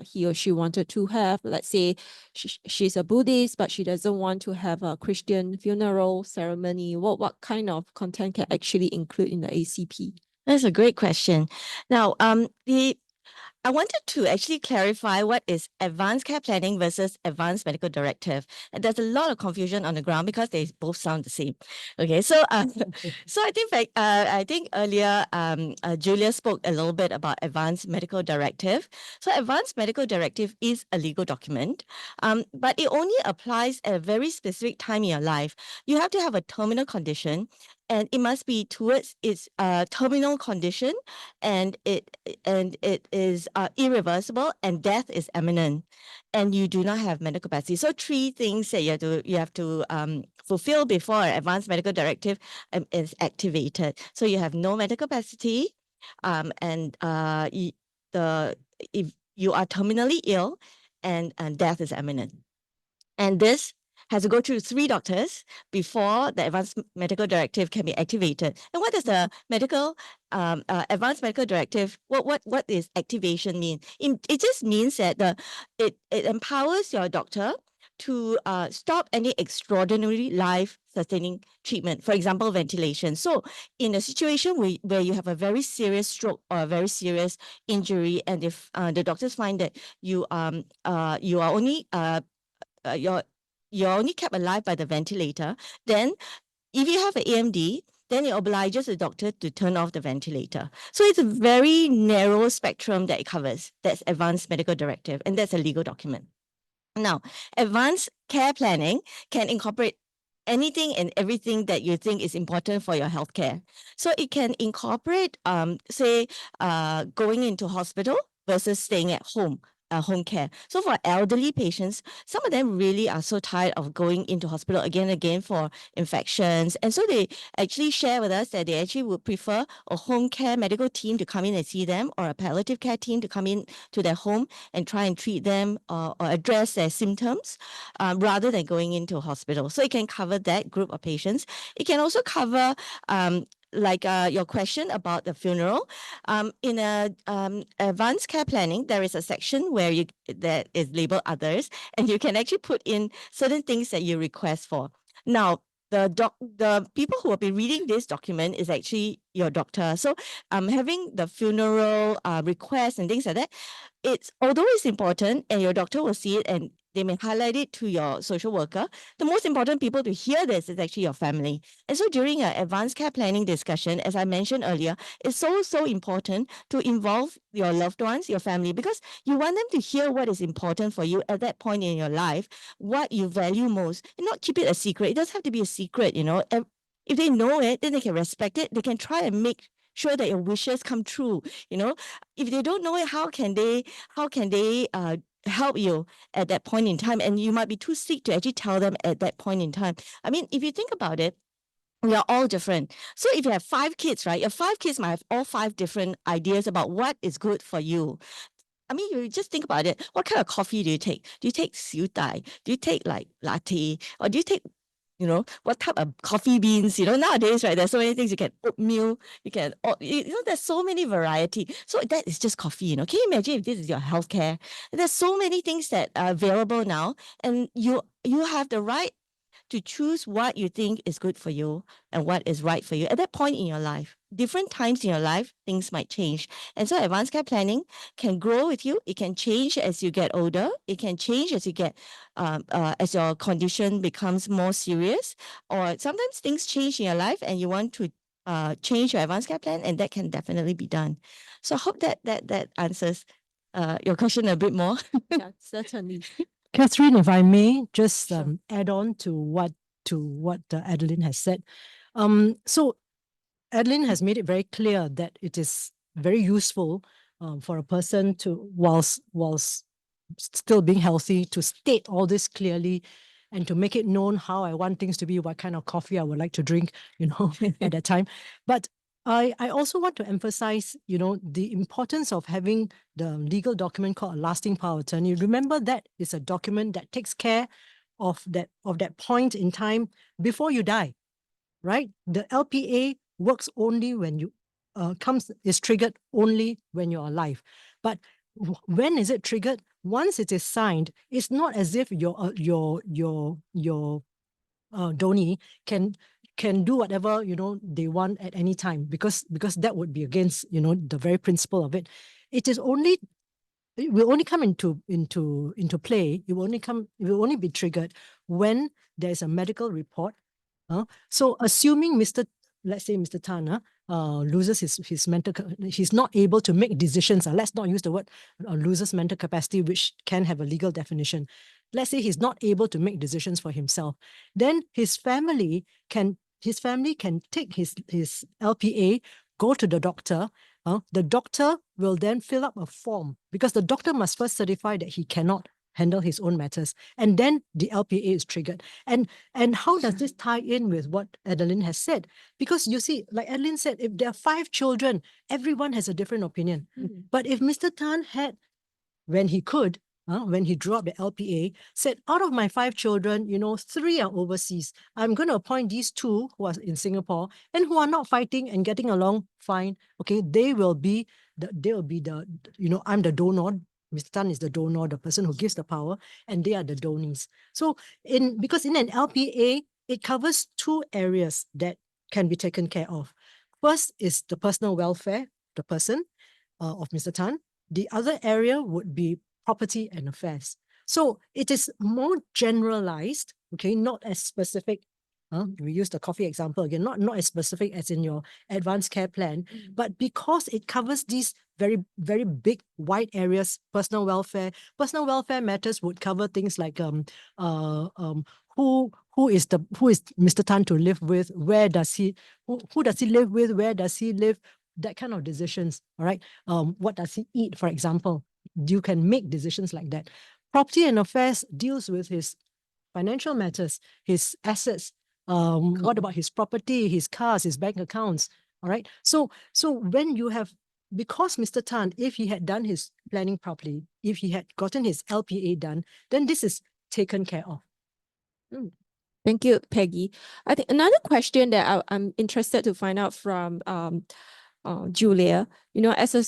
[SPEAKER 1] he or she wanted to have. Let's say she's a Buddhist, but she doesn't want to have a Christian funeral ceremony. What kind of content can actually include in the ACP?
[SPEAKER 3] That's a great question. Now, I wanted to actually clarify what is advanced care planning versus advanced medical directive. And there's a lot of confusion on the ground because they both sound the same. Okay, so so I think earlier Julia spoke a little bit about advanced medical directive. So advanced medical directive is a legal document, but it only applies at a very specific time in your life. You have to have a terminal condition, and it must be towards its terminal condition, and it is irreversible, and death is imminent, and you do not have medical capacity. So three things that you have to fulfill before an advanced medical directive is activated. So you have no medical capacity, and if you are terminally ill, and death is imminent, and this has to go through 3 doctors before the advanced medical directive can be activated. And what does the advanced medical directive, what is activation mean? It just means that it empowers your doctor to stop any extraordinary life-sustaining treatment, for example, ventilation. So in a situation where you have a very serious stroke or a very serious injury, and if the doctors find that you are only you're only kept alive by the ventilator, then if you have an AMD, then it obliges the doctor to turn off the ventilator. So it's a very narrow spectrum that it covers. That's advanced medical directive, and that's a legal document. Now, advanced care planning can incorporate anything and everything that you think is important for your healthcare. So it can incorporate, say, going into hospital versus staying at home. Home care. So for elderly patients, some of them really are so tired of going into hospital again and again for infections. And so they actually share with us that they actually would prefer a home care medical team to come in and see them, or a palliative care team to come in to their home and try and treat them or address their symptoms rather than going into a hospital. So it can cover that group of patients. It can also cover like your question about the funeral. In advanced care planning, there is a section where that is labeled others, and you can actually put in certain things that you request for. Now, the people who will be reading this document is actually your doctor. So having the funeral request and things like that, although it's important and your doctor will see it and they may highlight it to your social worker, the most important people to hear this is actually your family. And so during an advanced care planning discussion, as I mentioned earlier, it's so important to involve your loved ones, your family, because you want them to hear what is important for you at that point in your life, what you value most, and not keep it a secret. It doesn't have to be a secret, you know. If they know it, then they can respect it. They can try and make sure that your wishes come true, you know. If they don't know it, how can they help you at that point in time? And you might be too sick to actually tell them at that point in time. I mean, if you think about it, we are all different. So if you have 5 kids, right, your 5 kids might have all 5 different ideas about what is good for you. I mean, you just think about it. What kind of coffee do you take? Do you take siu dai? Do you take like latte? Or do you take, you know, what type of coffee beans? You know, nowadays, right, there's so many things. You can oatmeal, there's so many variety. So that is just coffee, you know. Can you imagine if this is your healthcare? There's so many things that are available now, and you have the right to choose what you think is good for you and what is right for you at that point in your life. Different times in your life, things might change. And so advanced care planning can grow with you. It can change as you get older. It can change as you get, as your condition becomes more serious. Or sometimes things change in your life and you want to change your advanced care plan, and that can definitely be done. So I hope that answers your question a bit more.
[SPEAKER 1] Yeah, certainly.
[SPEAKER 4] Catherine, if I may just add on to what Adeline has said. So Adeline has made it very clear that it is very useful for a person to, whilst still being healthy, to state all this clearly and to make it known how I want things to be, what kind of coffee I would like to drink, you know, at that time. But I also want to emphasize, you know, the importance of having the legal document called a lasting power of attorney. Remember, that is a document that takes care of that point in time before you die. right? The LPA works only when you is triggered only when you're alive. But when is it triggered? Once it is signed, it's not as if your donee can do whatever they want at any time, because that would be against the very principle of it. It will only come into play. It will only be triggered when there's a medical report. So assuming let's say Mr. Tan loses his mental, he's not able to make decisions. Let's not use the word loses mental capacity, which can have a legal definition. Let's say he's not able to make decisions for himself. Then his family can take his LPA, go to the doctor. The doctor will then fill up a form, because the doctor must first certify that he cannot handle his own matters, and then the LPA is triggered. And how does this tie in with what Adeline has said? Because you see, like Adeline said, if there are 5 children, everyone has a different opinion. But if Mr. Tan had, when he could, when he drew up the LPA, said, out of my 5 children, 3 are overseas. I'm going to appoint these 2 who are in Singapore and who are not fighting and getting along fine. Okay, they will be the, I'm the donor. Mr. Tan is the donor, the person who gives the power, and they are the donees. So because in an LPA, it covers 2 areas that can be taken care of. First is the personal welfare, the person of Mr. Tan. The other area would be property and affairs. So it is more generalized, okay, not as specific. We use the coffee example again, not as specific as in your advanced care plan, but because it covers these very, very big, wide areas. Personal welfare matters would cover things like who is Mr. Tan to live with, who does he live with, where does he live, that kind of decisions. All right. What does he eat, for example? You can make decisions like that. Property and affairs deals with his financial matters, his assets. What about his property, his cars, his bank accounts? All right. So when you have, because Mr. Tan, if he had done his planning properly, if he had gotten his LPA done, then this is taken care of.
[SPEAKER 1] Thank you, Peggy. I think another question that I'm interested to find out from Julia, as a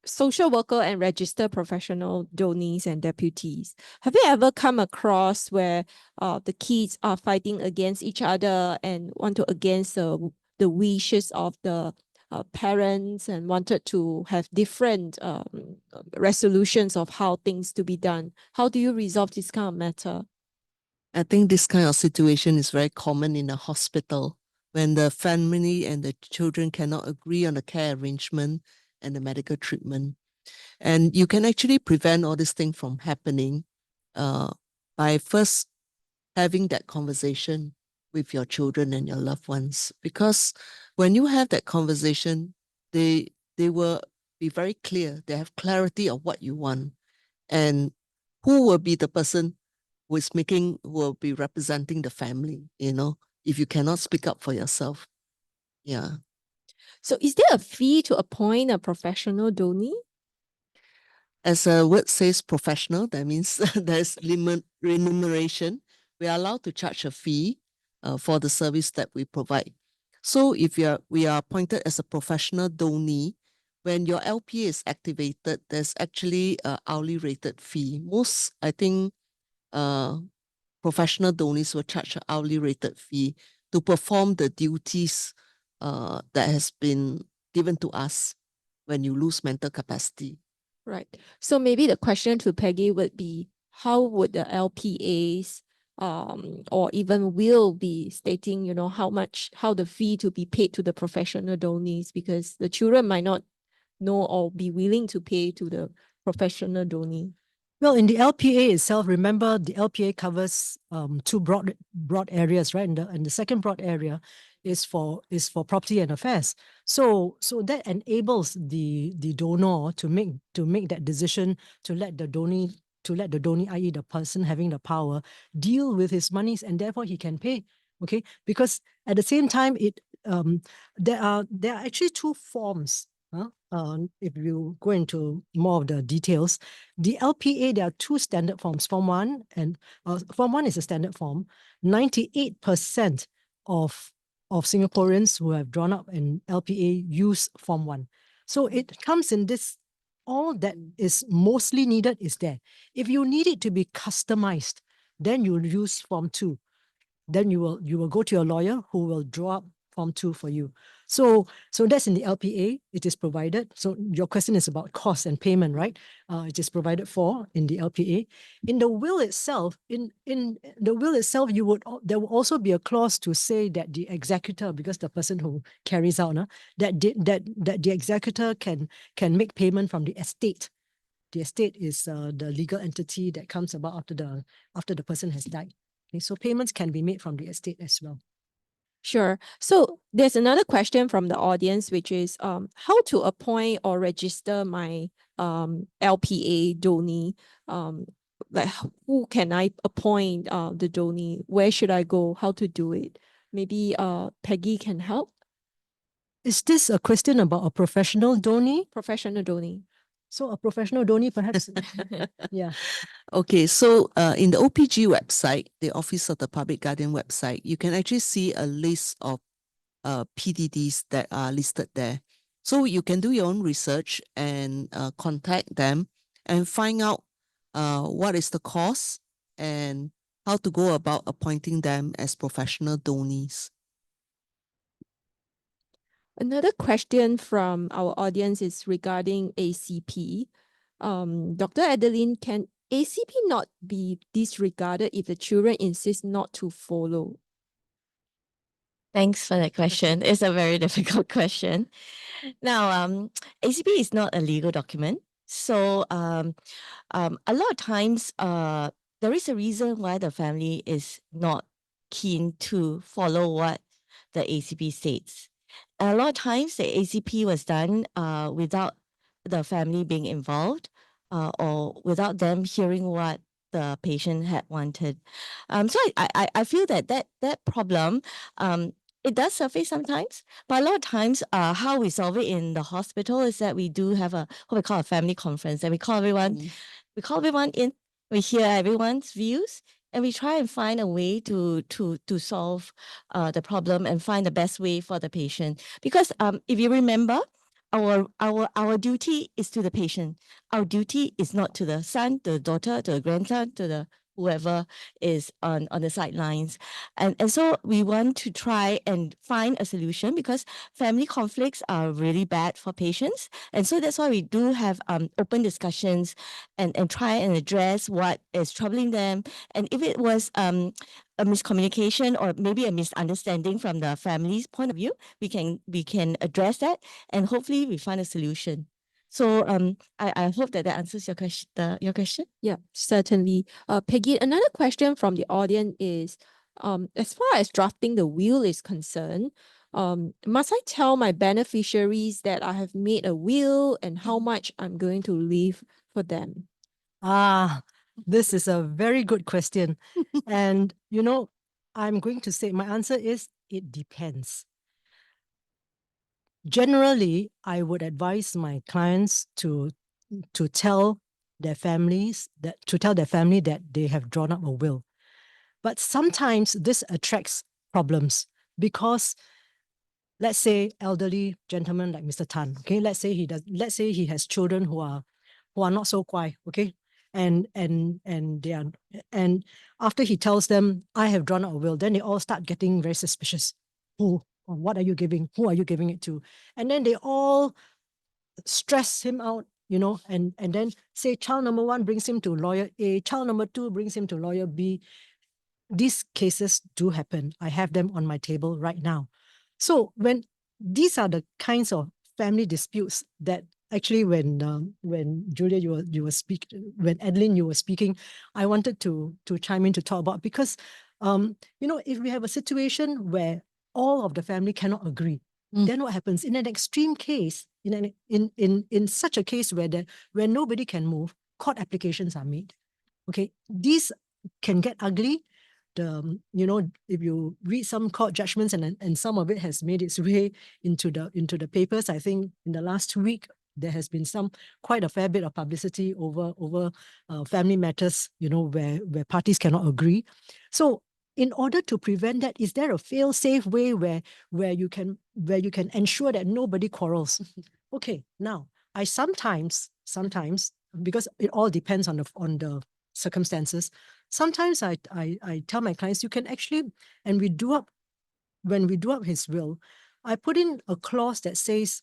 [SPEAKER 1] social worker and registered professional donees and deputies, have you ever come across where the kids are fighting against each other and want to against the wishes of the parents and wanted to have different resolutions of how things to be done? How do you resolve this kind of matter?
[SPEAKER 2] I think this kind of situation is very common in a hospital when the family and the children cannot agree on the care arrangement and the medical treatment. And you can actually prevent all this thing from happening by first having that conversation with your children and your loved ones. Because when you have that conversation, they will be very clear. They have clarity of what you want and who will be the person will be representing the family, if you cannot speak up for yourself. Yeah.
[SPEAKER 1] So is there a fee to appoint a professional donee?
[SPEAKER 2] As a word says professional, that means there's remuneration. We are allowed to charge a fee for the service that we provide. So if we are appointed as a professional donee, when your LPA is activated, there's actually an hourly rated fee. Most, I think, professional donees will charge an hourly rated fee to perform the duties that has been given to us when you lose mental capacity.
[SPEAKER 1] Right. So maybe the question to Peggy would be, how would the LPAs or even will be stating, how the fee to be paid to the professional donees, because the children might not know or be willing to pay to the professional donee.
[SPEAKER 4] Well, in the LPA itself, remember the LPA covers 2 broad areas, right? And the second broad area is for property and affairs. So that enables the donor to make that decision to let the donee, i.e. the person having the power, deal with his monies, and therefore he can pay. Okay, because at the same time, there are actually 2 forms. If you go into more of the details, the LPA, there are 2 standard forms. Form 1 is a standard form. 98% of of Singaporeans who have drawn up an LPA use Form 1. So it comes in this, all that is mostly needed is there. If you need it to be customized, then you'll use Form 2. Then you will go to your lawyer who will draw up Form 2 for you. So that's in the LPA, it is provided. So your question is about cost and payment, right? It is provided for in the LPA. In the will itself, there will also be a clause to say that the executor, because the person who carries out, that the executor can make payment from the estate. The estate is the legal entity that comes about after the person has died. Okay, so payments can be made from the estate as well.
[SPEAKER 1] Sure. So there's another question from the audience, which is how to appoint or register my LPA donee. Like who can I appoint the donee? Where should I go? How to do it? Maybe Peggy can help.
[SPEAKER 4] Is this a question about a professional donee?
[SPEAKER 1] Professional donee.
[SPEAKER 4] So a professional donee, perhaps. Yeah.
[SPEAKER 2] Okay, so in the OPG website, the Office of the Public Guardian website, you can actually see a list of PDDs that are listed there. So you can do your own research and contact them and find out what is the cost and how to go about appointing them as professional donees.
[SPEAKER 1] Another question from our audience is regarding ACP. Dr. Adeline, can ACP not be disregarded if the children insist not to follow?
[SPEAKER 3] Thanks for that question. It's a very difficult question. Now, ACP is not a legal document. So a lot of times there is a reason why the family is not keen to follow what the ACP states. A lot of times the ACP was done without the family being involved or without them hearing what the patient had wanted. So I feel that problem, it does surface sometimes, but a lot of times how we solve it in the hospital is that we do have what we call a family conference, and we call everyone in, we hear everyone's views, and we try and find a way to solve the problem and find the best way for the patient. Because if you remember, our duty is to the patient. Our duty is not to the son, to the daughter, to the grandson, to the whoever is on the sidelines. And so we want to try and find a solution, because family conflicts are really bad for patients. And so that's why we do have open discussions and try and address what is troubling them. And if it was a miscommunication or maybe a misunderstanding from the family's point of view, we can address that, and hopefully we find a solution. So I hope that answers your question.
[SPEAKER 1] Yeah, certainly. Peggy, another question from the audience is, as far as drafting the will is concerned, must I tell my beneficiaries that I have made a will and how much I'm going to leave for them?
[SPEAKER 4] This is a very good question. And, I'm going to say my answer is it depends. Generally, I would advise my clients to tell their family that they have drawn up a will. But sometimes this attracts problems because, let's say, elderly gentleman like Mr. Tan, okay, let's say he has children who are not so guai, okay, and after he tells them, I have drawn up a will, then they all start getting very suspicious. Who? What are you giving? Who are you giving it to? And then they all stress him out, and then say child number 1 brings him to lawyer A, child number 2 brings him to lawyer B. These cases do happen. I have them on my table right now. So when these are the kinds of family disputes that actually when Julia you were speaking, when Adeline you were speaking, I wanted to chime in to talk about, because if we have a situation where all of the family cannot agree, then what happens in an extreme case, in such a case where nobody can move, court applications are made. Okay, these can get ugly. If you read some court judgments and some of it has made its way into the papers, I think in the last week there has been quite a fair bit of publicity over family matters, where parties cannot agree. So in order to prevent that, is there a fail-safe way where you can ensure that nobody quarrels? Okay, now I sometimes, because it all depends on the circumstances. Sometimes I tell my clients, you can actually, and when we do up his will, I put in a clause that says,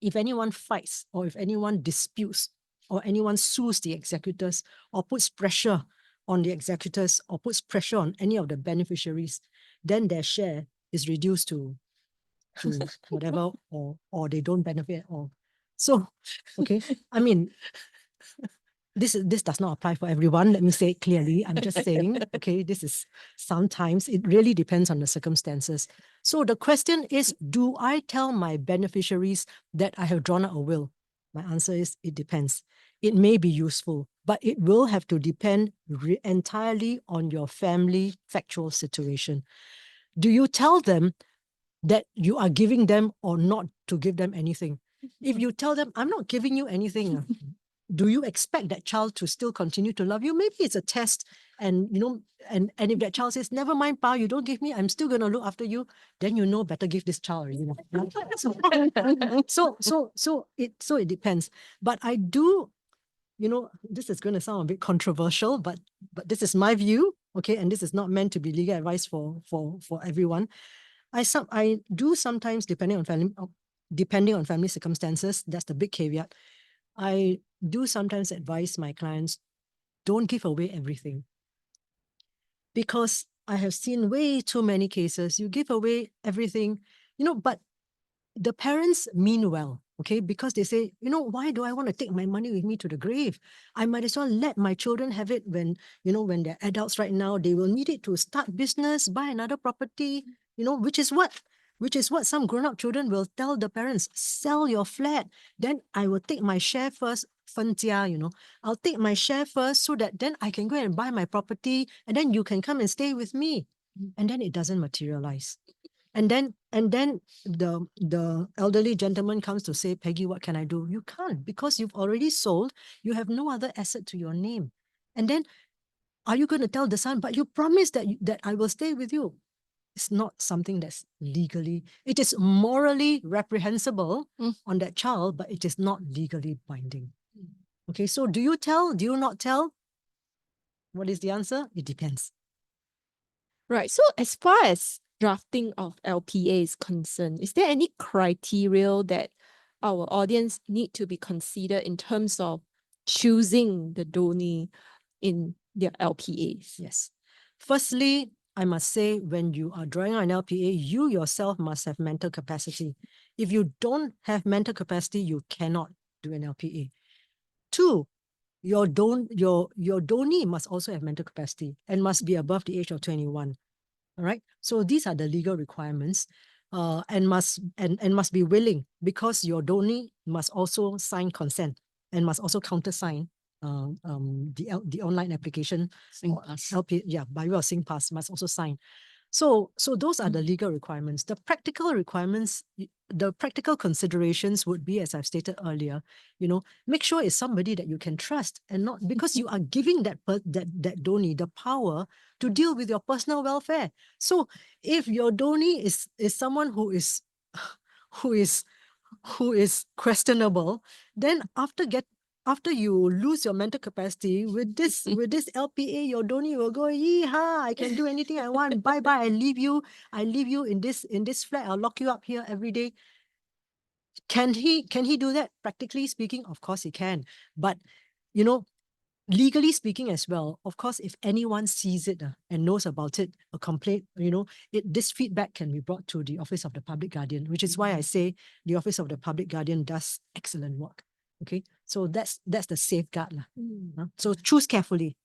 [SPEAKER 4] if anyone fights or if anyone disputes or anyone sues the executors or puts pressure on the executors or puts pressure on any of the beneficiaries, then their share is reduced to whatever, or they don't benefit at all. So, okay, I mean, this does not apply for everyone. Let me say it clearly. I'm just saying, okay, this is sometimes, it really depends on the circumstances. So the question is, do I tell my beneficiaries that I have drawn out a will? My answer is, it depends. It may be useful, but it will have to depend entirely on your family factual situation. Do you tell them that you are giving them or not to give them anything? If you tell them, I'm not giving you anything, do you expect that child to still continue to love you? Maybe it's a test, and and if that child says, never mind, pa, you don't give me, I'm still gonna look after you, then better give this child, So it depends. But I do, this is gonna sound a bit controversial, but this is my view, okay, and this is not meant to be legal advice for everyone. I do sometimes, depending on family circumstances, that's the big caveat. I do sometimes advise my clients, don't give away everything. Because I have seen way too many cases, you give away everything, but the parents mean well, okay? Because they say, why do I want to take my money with me to the grave? I might as well let my children have it when they're adults right now. They will need it to start business, buy another property, which is what some grown-up children will tell the parents, sell your flat. Then I will take my share first, 分家, I'll take my share first so that then I can go and buy my property and then you can come and stay with me. And then it doesn't materialize. And then the elderly gentleman comes to say, Peggy, what can I do? You can't, because you've already sold. You have no other asset to your name. And then are you going to tell the son, but you promised that I will stay with you? It's not something that's legally, it is morally reprehensible on that child, but it is not legally binding. Okay, so do you tell? Do you not tell? What is the answer? It depends.
[SPEAKER 1] Right. So as far as drafting of LPA is concerned, is there any criteria that our audience need to be considered in terms of choosing the donee in their LPAs?
[SPEAKER 4] Yes. Firstly, I must say, when you are drawing on an LPA, you yourself must have mental capacity. If you don't have mental capacity, you cannot do an LPA. Two, your donee must also have mental capacity and must be above the age of 21. All right. So these are the legal requirements, and must be willing, because your donee must also sign consent and must also countersign the online application. LPA, by way of SingPass, must also sign. So those are the legal requirements. The practical requirements, the practical considerations would be, as I've stated earlier, make sure it's somebody that you can trust, and not because you are giving that donee the power to deal with your personal welfare. So if your donee is someone who is questionable, then after you lose your mental capacity with this LPA, your donee will go, yeehaw, I can do anything I want. Bye bye. I leave you in this flat. I'll lock you up here every day. Can he do that? Practically speaking, of course he can. But legally speaking as well, of course, if anyone sees it and knows about it, a complaint, this feedback can be brought to the Office of the Public Guardian, which is why I say the Office of the Public Guardian does excellent work. Okay, so that's the safeguard. So choose carefully.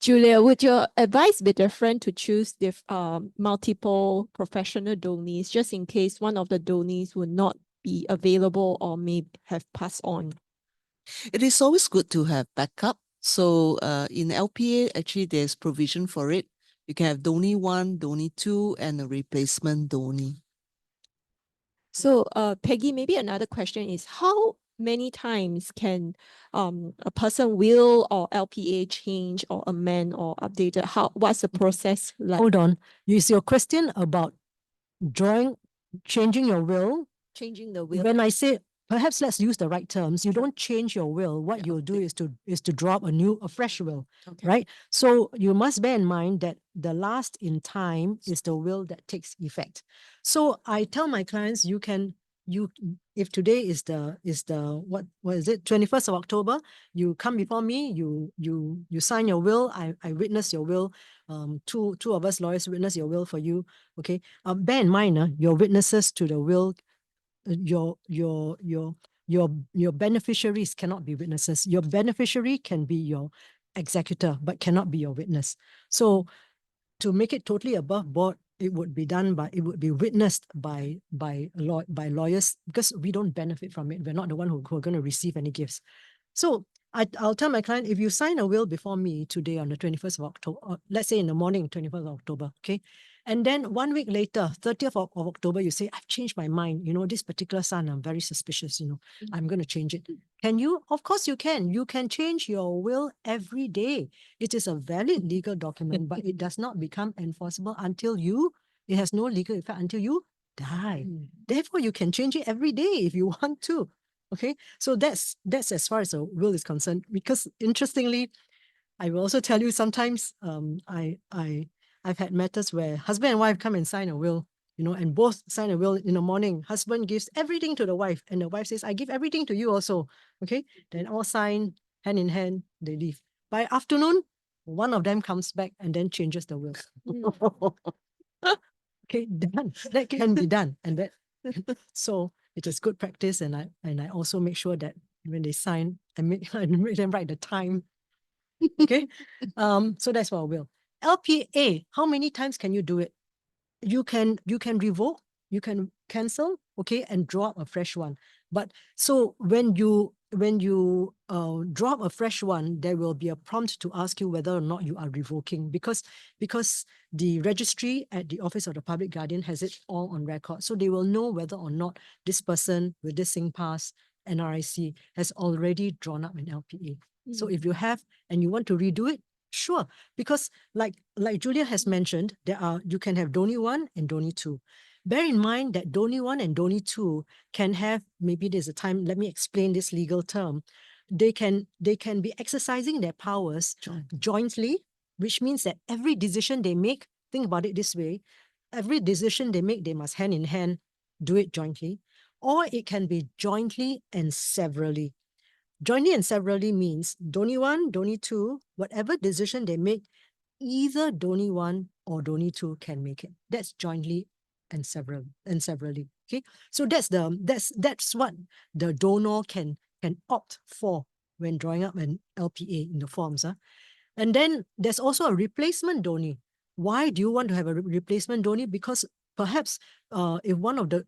[SPEAKER 1] Julia, would your advice be different to choose multiple professional donees, just in case one of the donees would not be available or may have passed on?
[SPEAKER 2] It is always good to have backup. So in LPA, actually, there's provision for it. You can have donee 1, donee 2, and a replacement donee.
[SPEAKER 1] So Peggy, maybe another question is, how many times can a person will or LPA change or amend or update it? What's the process like?
[SPEAKER 4] Hold on. Is your question about changing your will?
[SPEAKER 1] Changing the will.
[SPEAKER 4] When I say, perhaps let's use the right terms, you don't change your will. What you'll do is to draw up a fresh will,
[SPEAKER 1] Okay.
[SPEAKER 4] right? So you must bear in mind that the last in time is the will that takes effect. So I tell my clients, if today is the what is it, 21st of October, you come before me, you sign your will, I witness your will, two of us lawyers witness your will for you, okay? Bear in mind, your witnesses to the will, your beneficiaries cannot be witnesses. Your beneficiary can be your executor, but cannot be your witness. So to make it totally above board, it would be witnessed by lawyers, because we don't benefit from it. We're not the one who are going to receive any gifts. So I'll tell my client, if you sign a will before me today on the 21st of October, let's say in the morning, 21st of October, okay? And then 1 week later, 30th of October, you say, I've changed my mind. This particular son, I'm very suspicious, I'm going to change it. Can you? Of course you can. You can change your will every day. It is a valid legal document, but it does not become enforceable it has no legal effect until you die. Therefore, you can change it every day if you want to. Okay, so that's as far as a will is concerned. Because interestingly, I will also tell you, sometimes I've had matters where husband and wife come and sign a will, and both sign a will in the morning. Husband gives everything to the wife, and the wife says, I give everything to you also. Okay, then all sign hand in hand, they leave. By afternoon, one of them comes back and then changes the will. Okay, done. That can be done, and that so it is good practice, and I also make sure that when they sign, I make them write the time. Okay, so that's what I will. LPA, how many times can you do it? You can revoke, you can cancel, okay, and draw up a fresh one. But so when you draw up a fresh one, there will be a prompt to ask you whether or not you are revoking, because the registry at the Office of the Public Guardian has it all on record. So they will know whether or not this person with this SingPass NRIC has already drawn up an LPA. So if you have and you want to redo it, sure, because like Julia has mentioned, you can have DONI 1 and DONI 2. Bear in mind that DONI 1 and DONI 2 can have, maybe there's a time, let me explain this legal term. They can be exercising their powers jointly, which means that every decision they make, think about it this way, every decision they make, they must hand in hand do it jointly, or it can be jointly and severally. Jointly and severally means DONI 1, DONI 2, whatever decision they make, either DONI 1 or DONI 2 can make it. That's jointly and severally. Okay, so that's what the donor can opt for when drawing up an LPA in the forms. And then there's also a replacement DONI. Why do you want to have a replacement DONI? Because perhaps if one of the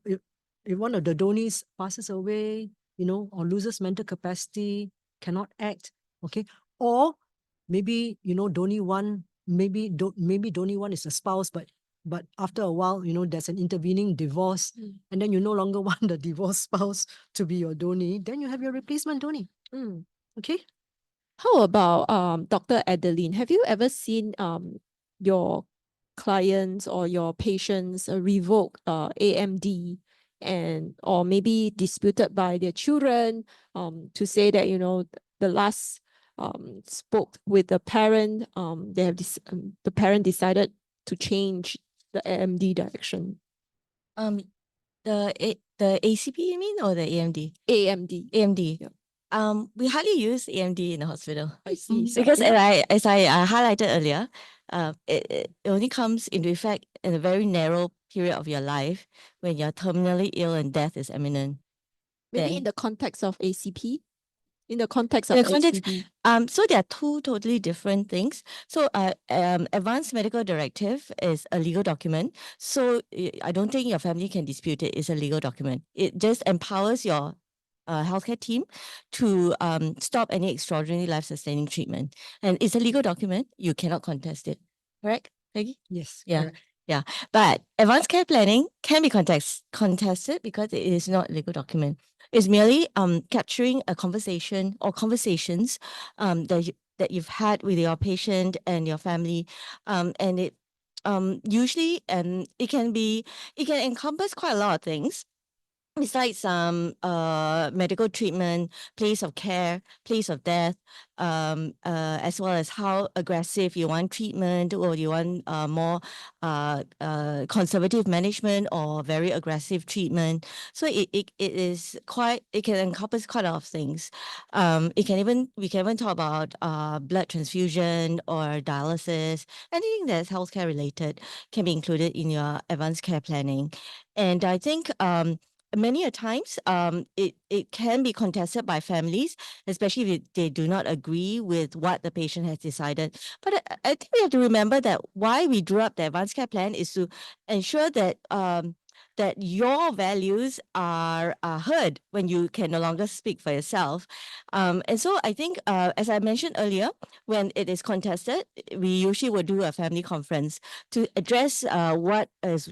[SPEAKER 4] DONIs passes away, or loses mental capacity, cannot act, okay? Or maybe, DONI 1, maybe DONI 1 is a spouse, but after a while, there's an intervening divorce, and then you no longer want the divorced spouse to be your DONI, then you have your replacement DONI. Okay?
[SPEAKER 1] How about Dr. Adeline? Have you ever seen your clients or your patients revoke AMD or maybe disputed by their children to say that the last spoke with the parent, they have the parent decided to change the AMD direction?
[SPEAKER 3] The ACP you mean, or the AMD?
[SPEAKER 1] AMD.
[SPEAKER 3] AMD.
[SPEAKER 1] Yeah.
[SPEAKER 3] We hardly use AMD in the hospital.
[SPEAKER 1] I see. So
[SPEAKER 3] Because as I highlighted earlier, it only comes into effect in a very narrow period of your life when you're terminally ill and death is imminent.
[SPEAKER 1] maybe in the context of ACP? In the context of
[SPEAKER 3] In the context,
[SPEAKER 1] ACP?
[SPEAKER 3] so there are two totally different things. So Advanced Medical Directive is a legal document. So I don't think your family can dispute it. It's a legal document. It just empowers your healthcare team to stop any extraordinary life-sustaining treatment. And it's a legal document. You cannot contest it. Correct, Peggy?
[SPEAKER 4] Yes.
[SPEAKER 3] Yeah.
[SPEAKER 4] Correct.
[SPEAKER 3] Yeah. But advanced care planning can be contested because it is not a legal document. It's merely capturing a conversation or conversations that you've had with your patient and your family, and it usually it can encompass quite a lot of things. Besides medical treatment, place of care, place of death, as well as how aggressive you want treatment, or you want more conservative management or very aggressive treatment. So it can encompass quite a lot of things. We can even talk about blood transfusion or dialysis. Anything that's healthcare related can be included in your advanced care planning. And I think many a times, it can be contested by families, especially if they do not agree with what the patient has decided. But I think we have to remember that why we drew up the advanced care plan is to ensure that that your values are heard when you can no longer speak for yourself. And so I think, as I mentioned earlier, when it is contested, we usually will do a family conference to address what is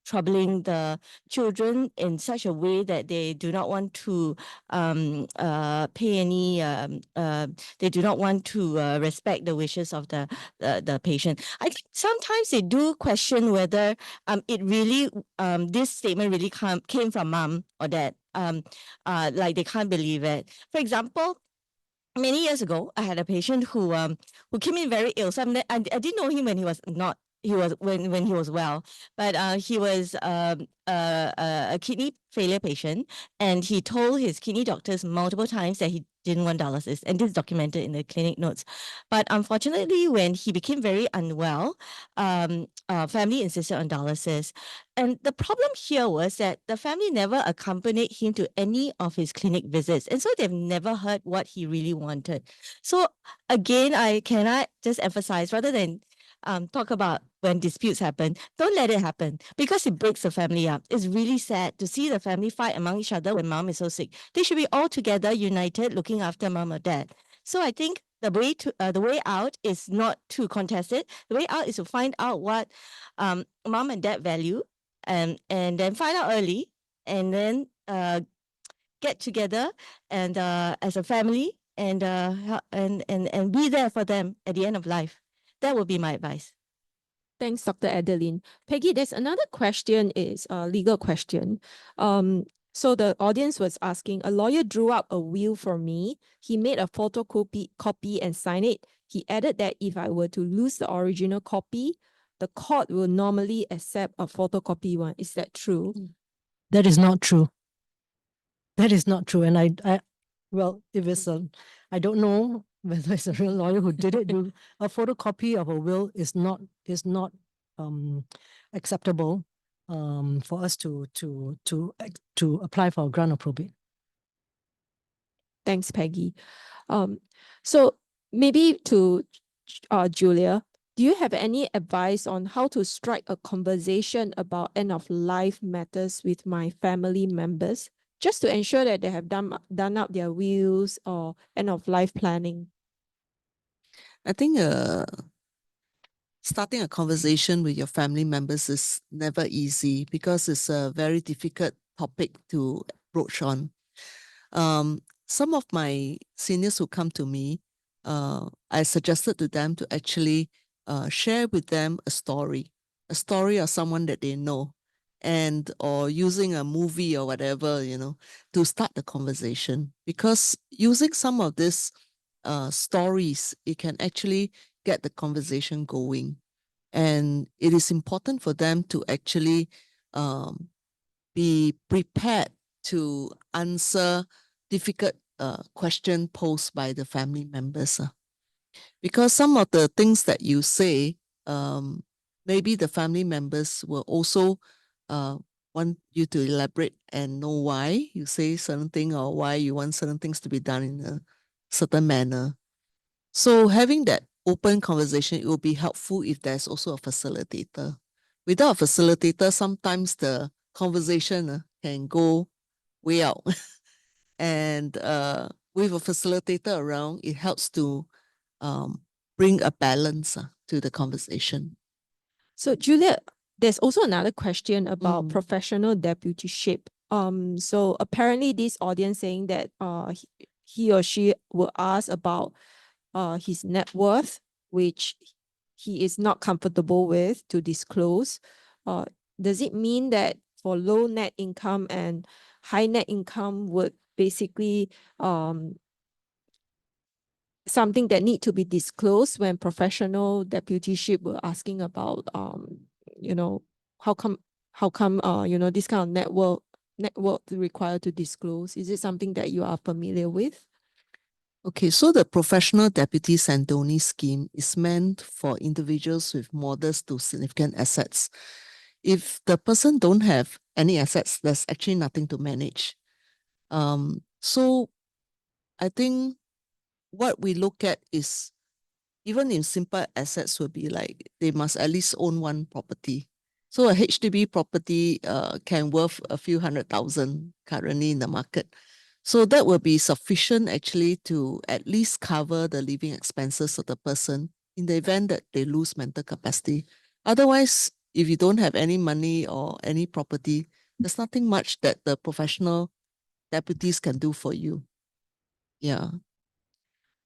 [SPEAKER 3] troubling the children in such a way that they do not want to pay any, they do not want to respect the wishes of the patient. I think sometimes they do question whether it really, this statement really came from mom or dad. Like they can't believe it. For example, many years ago, I had a patient who came in very ill. So I didn't know him when he was not. He was when he was well, but he was a kidney failure patient, and he told his kidney doctors multiple times that he didn't want dialysis, and this is documented in the clinic notes. But unfortunately, when he became very unwell, family insisted on dialysis. And the problem here was that the family never accompanied him to any of his clinic visits. And so they've never heard what he really wanted. So again, I cannot just emphasize, rather than talk about when disputes happen, don't let it happen, because it breaks the family up. It's really sad to see the family fight among each other when mom is so sick. They should be all together, united, looking after mom or dad. So I think the way out is not to contest it. The way out is to find out what mom and dad value, and then find out early, and then get together and as a family, and be there for them at the end of life. That would be my advice.
[SPEAKER 1] Thanks, Dr. Adeline. Peggy, there's another question, is a legal question. So the audience was asking, a lawyer drew up a will for me. He made a copy and signed it. He added that if I were to lose the original copy, the court will normally accept a photocopy one. Is that true?
[SPEAKER 4] That is not true. That is not true. And well, if it's I don't know whether it's a real lawyer who did it. A photocopy of a will is not acceptable for us to apply for a grant of probate.
[SPEAKER 1] Thanks, Peggy. So maybe to Julia, do you have any advice on how to strike a conversation about end of life matters with my family members, just to ensure that they have done up their wills or end of life planning?
[SPEAKER 2] I think starting a conversation with your family members is never easy, because it's a very difficult topic to broach on. Some of my seniors who come to me, I suggested to them to actually share with them a story of someone that they know, or using a movie or whatever, to start the conversation. Because using some of these stories, it can actually get the conversation going. And it is important for them to actually be prepared to answer difficult question posed by the family members. Because some of the things that you say, maybe the family members will also want you to elaborate and know why you say certain thing, or why you want certain things to be done in a certain manner. So having that open conversation, it will be helpful if there's also a facilitator. Without a facilitator, sometimes the conversation can go way out. And with a facilitator around, it helps to bring a balance to the conversation.
[SPEAKER 1] So Julia, there's also another question about professional deputyship. So apparently this audience saying that he or she will ask about his net worth, which he is not comfortable with to disclose. Does it mean that for low net income and high net income would basically something that need to be disclosed when professional deputyship were asking about how come this kind of network required to disclose? Is it something that you are familiar with?
[SPEAKER 2] Okay, so the professional deputy Sandoni scheme is meant for individuals with modest to significant assets. If the person don't have any assets, there's actually nothing to manage. So I think what we look at is even in simple assets will be like they must at least own one property. So a HDB property can worth a few 100,000 currently in the market. So that will be sufficient actually to at least cover the living expenses of the person in the event that they lose mental capacity. Otherwise, if you don't have any money or any property, there's nothing much that the professional deputies can do for you. Yeah.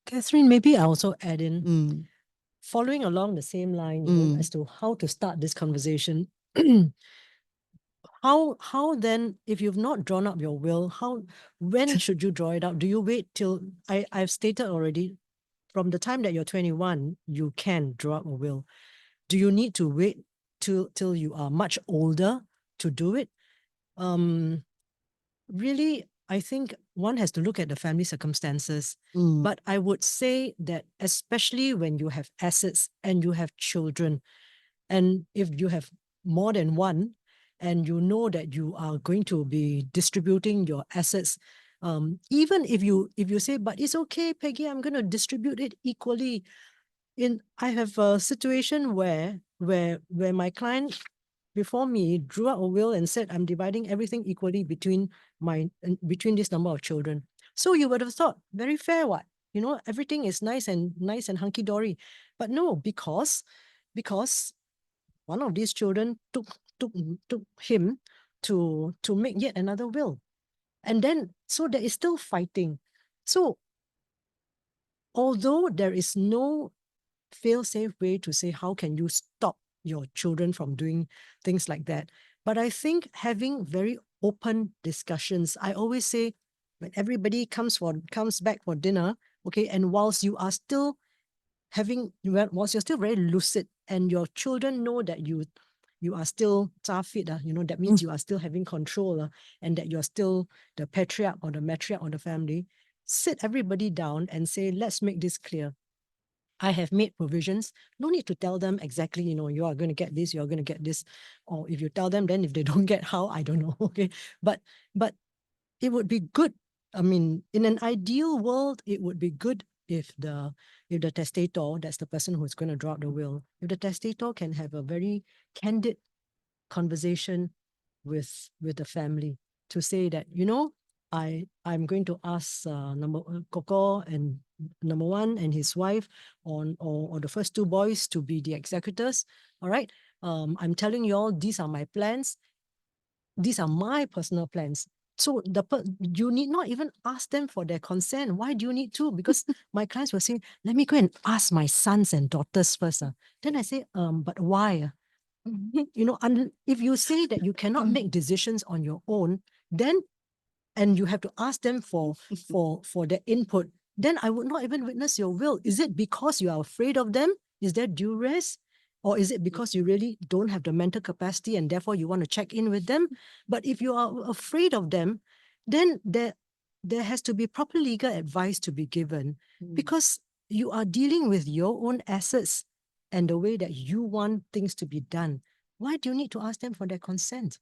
[SPEAKER 4] Catherine, maybe I also add in,
[SPEAKER 2] Mm.
[SPEAKER 4] following along the same line, you know,
[SPEAKER 2] Mm.
[SPEAKER 4] as to how to start this conversation. How then, if you've not drawn up your will, when should you draw it out? Do you wait till, I've stated already, from the time that you're 21, you can draw up a will. Do you need to wait till you are much older to do it? Really, I think one has to look at the family circumstances.
[SPEAKER 2] Mm.
[SPEAKER 4] But I would say that especially when you have assets and you have children, and if you have more than one, and you know that you are going to be distributing your assets, even if you say, but it's okay, Peggy, I'm going to distribute it equally. I have a situation where my client before me drew out a will and said, I'm dividing everything equally between this number of children. So you would have thought, very fair, what? You know, everything is nice and hunky-dory. But no, because one of these children took him to make yet another will. And then, so there is still fighting. So although there is no fail-safe way to say how can you stop your children from doing things like that, but I think having very open discussions, I always say, when everybody comes back for dinner, okay, and whilst you're still very lucid and your children know that you are still fit, that means you are still having control, and that you're still the patriarch or the matriarch of the family, sit everybody down and say, let's make this clear. I have made provisions. No need to tell them exactly, you are going to get this, you're going to get this. Or if you tell them, then if they don't get how, I don't know. Okay. But it would be good. I mean, in an ideal world, it would be good if the testator, that's the person who's going to draw up the will, if the testator can have a very candid conversation with the family to say that, I'm going to ask Koko and number one and his wife or the first two boys to be the executors. All right. I'm telling you all, these are my plans. These are my personal plans. So you need not even ask them for their consent. Why do you need to? Because my clients will say, let me go and ask my sons and daughters first. Then I say, but why? If you say that you cannot make decisions on your own, then, and you have to ask them for their input, then I would not even witness your will. Is it because you are afraid of them? Is there duress? Or is it because you really don't have the mental capacity and therefore you want to check in with them? But if you are afraid of them, then there has to be proper legal advice to be given, because you are dealing with your own assets and the way that you want things to be done. Why do you need to ask them for their consent?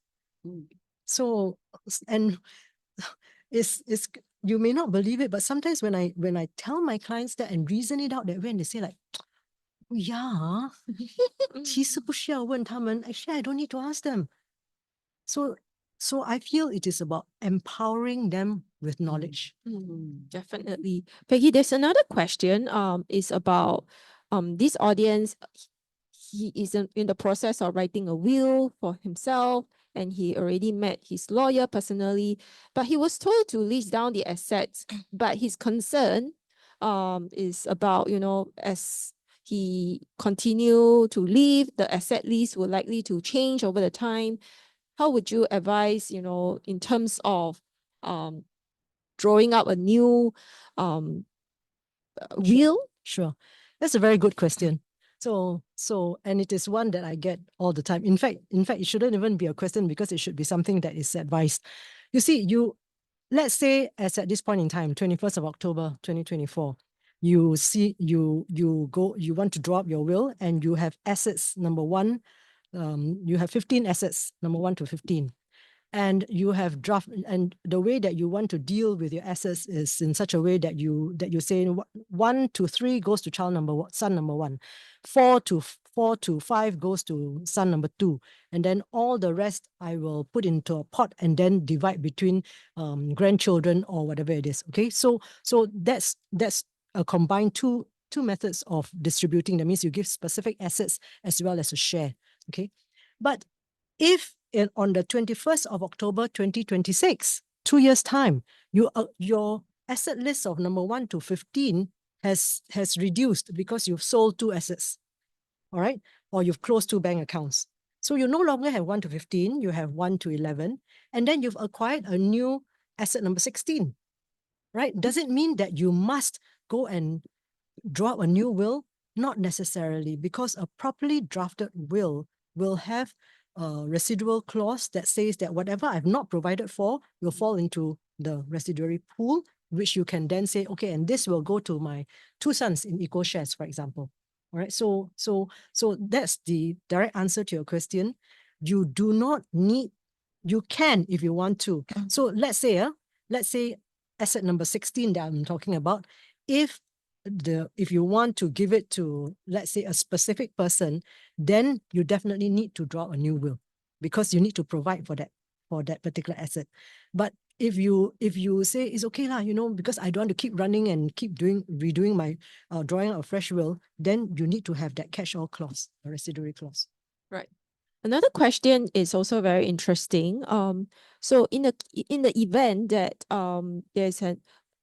[SPEAKER 4] So, and it's you may not believe it, but sometimes when I tell my clients that and reason it out that way, and they say like, yeah, 其实不需要问他们. Actually, I don't need to ask them. So I feel it is about empowering them with knowledge.
[SPEAKER 1] Definitely. Peggy, there's another question. Is about this audience. He is in the process of writing a will for himself and he already met his lawyer personally, but he was told to lease down the assets. But his concern is about, as he continue to live, the asset lease will likely to change over the time. How would you advise, in terms of drawing up a new will?
[SPEAKER 4] Sure. That's a very good question. And it is one that I get all the time. In fact, it shouldn't even be a question because it should be something that is advised. You see, let's say as at this point in time, 21st of October, 2024, you want to draw up your will and you have assets, number one, you have 15 assets, number 1 to 15. And you have and the way that you want to deal with your assets is in such a way that you say 1 to 3 goes to son number 1, 4 to 5 goes to son number 2, and then all the rest I will put into a pot and then divide between grandchildren or whatever it is. Okay, so that's a combined two methods of distributing. That means you give specific assets as well as a share. Okay, but if on the 21st of October 2026, 2 years' time, your asset list of number 1 to 15 has reduced because you've sold 2 assets, all right? Or you've closed 2 bank accounts. So you no longer have 1 to 15, you have 1 to 11, and then you've acquired a new asset number 16, right? Does it mean that you must go and draw up a new will? Not necessarily, because a properly drafted will have a residual clause that says that whatever I've not provided for will fall into the residuary pool, which you can then say, okay, and this will go to my 2 sons in equal shares, for example. All right, so that's the direct answer to your question. You do not need, you can if you want to. So let's say asset number 16 that I'm talking about, if you want to give it to, let's say, a specific person, then you definitely need to draw a new will because you need to provide for that particular asset. But if you say it's okay lah, because I don't want to keep running and keep redoing my drawing out a fresh will, then you need to have that catch-all clause, a residuary clause.
[SPEAKER 1] Right. Another question is also very interesting. So in the event that there's a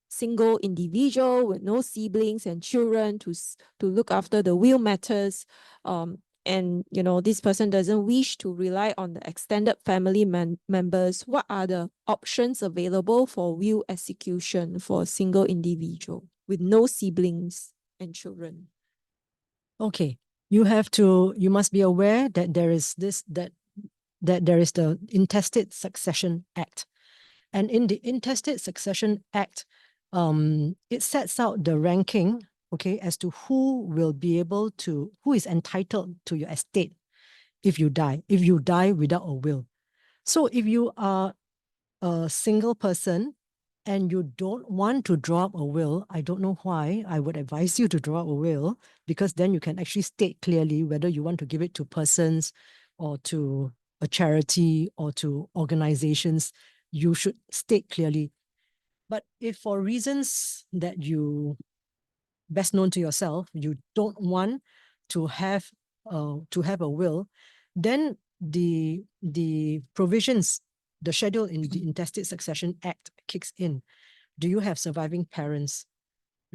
[SPEAKER 1] single individual with no siblings and children to look after the will matters, and this person doesn't wish to rely on the extended family members, what are the options available for will execution for a single individual with no siblings and children?
[SPEAKER 4] Okay, you must be aware that there is that there is the Intestate Succession Act. And in the Intestate Succession Act, it sets out the ranking, okay, as to who is entitled to your estate if you die without a will. So if you are a single person and you don't want to draw up a will, I don't know why I would advise you to draw up a will, because then you can actually state clearly whether you want to give it to persons or to a charity or to organizations. You should state clearly. But if for reasons that you best known to yourself, you don't want to have a will, then the provisions, the schedule in the Intestate Succession Act kicks in. Do you have surviving parents?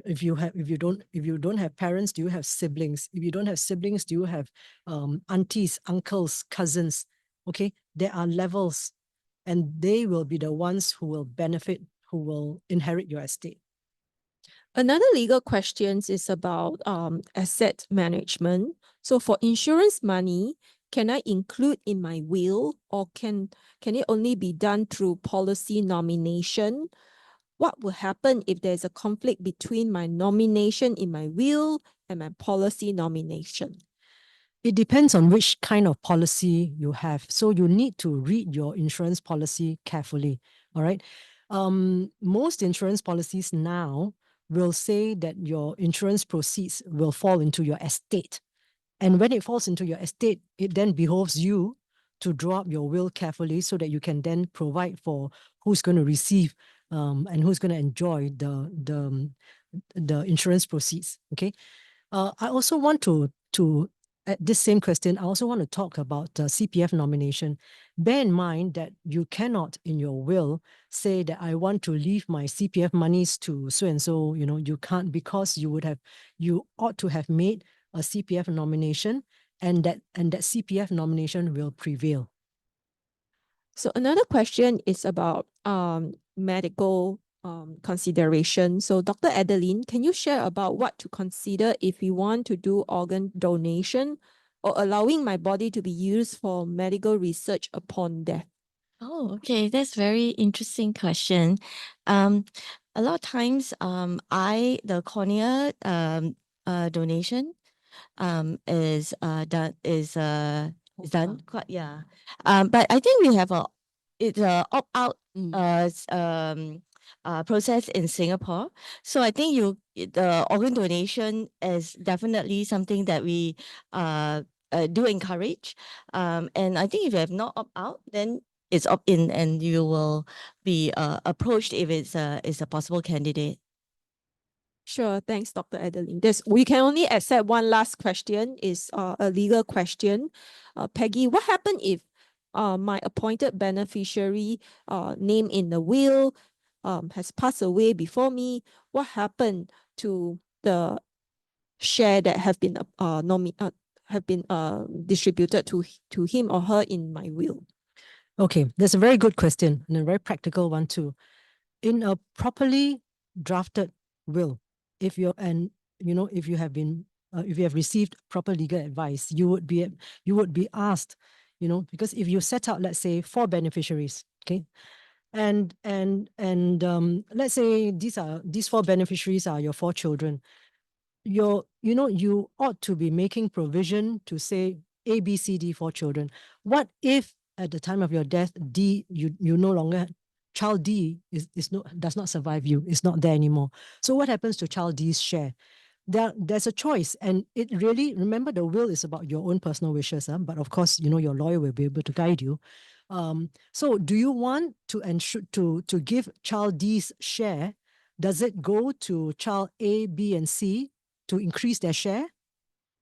[SPEAKER 4] If you don't have parents, do you have siblings? If you don't have siblings, do you have aunties, uncles, cousins? Okay, there are levels, and they will be the ones who will benefit, who will inherit your estate.
[SPEAKER 1] Another legal question is about asset management. So for insurance money, can I include in my will, or can it only be done through policy nomination? What will happen if there's a conflict between my nomination in my will and my policy nomination?
[SPEAKER 4] It depends on which kind of policy you have. So you need to read your insurance policy carefully. All right. Most insurance policies now will say that your insurance proceeds will fall into your estate. And when it falls into your estate, it then behoves you to draw up your will carefully so that you can then provide for who's going to receive and who's going to enjoy the insurance proceeds. Okay. I also want to this same question, I also want to talk about CPF nomination. Bear in mind that you cannot in your will say that I want to leave my CPF monies to so and so, you can't, because you ought to have made a CPF nomination, and that CPF nomination will prevail.
[SPEAKER 1] So another question is about medical consideration. So Dr. Adeline, can you share about what to consider if we want to do organ donation or allowing my body to be used for medical research upon death?
[SPEAKER 3] Oh, okay. That's very interesting question. A lot of times, the cornea donation is done quite, yeah. But I think we have it's a opt-out process in Singapore. So I think the organ donation is definitely something that we do encourage. And I think if you have not opt-out, then it's opt-in, and you will be approached if it's a possible candidate.
[SPEAKER 1] Sure, thanks, Dr. Adeline. We can only accept one last question, is a legal question. Peggy, what happened if my appointed beneficiary name in the will has passed away before me? What happened to the share that have been distributed to him or her in my will?
[SPEAKER 4] Okay, that's a very good question, and a very practical one too. In a properly drafted will, if you have received proper legal advice, you would be asked, because if you set out, let's say, 4 beneficiaries, okay, and let's say these 4 beneficiaries are your 4 children, you ought to be making provision to say A, B, C, D, 4 children. What if at the time of your death, D, you no longer, child D does not survive you, is not there anymore? So what happens to child D's share? There's a choice, and it really, remember, the will is about your own personal wishes, but of course, your lawyer will be able to guide you. So do you want to ensure to give child D's share? Does it go to child A, B, and C to increase their share,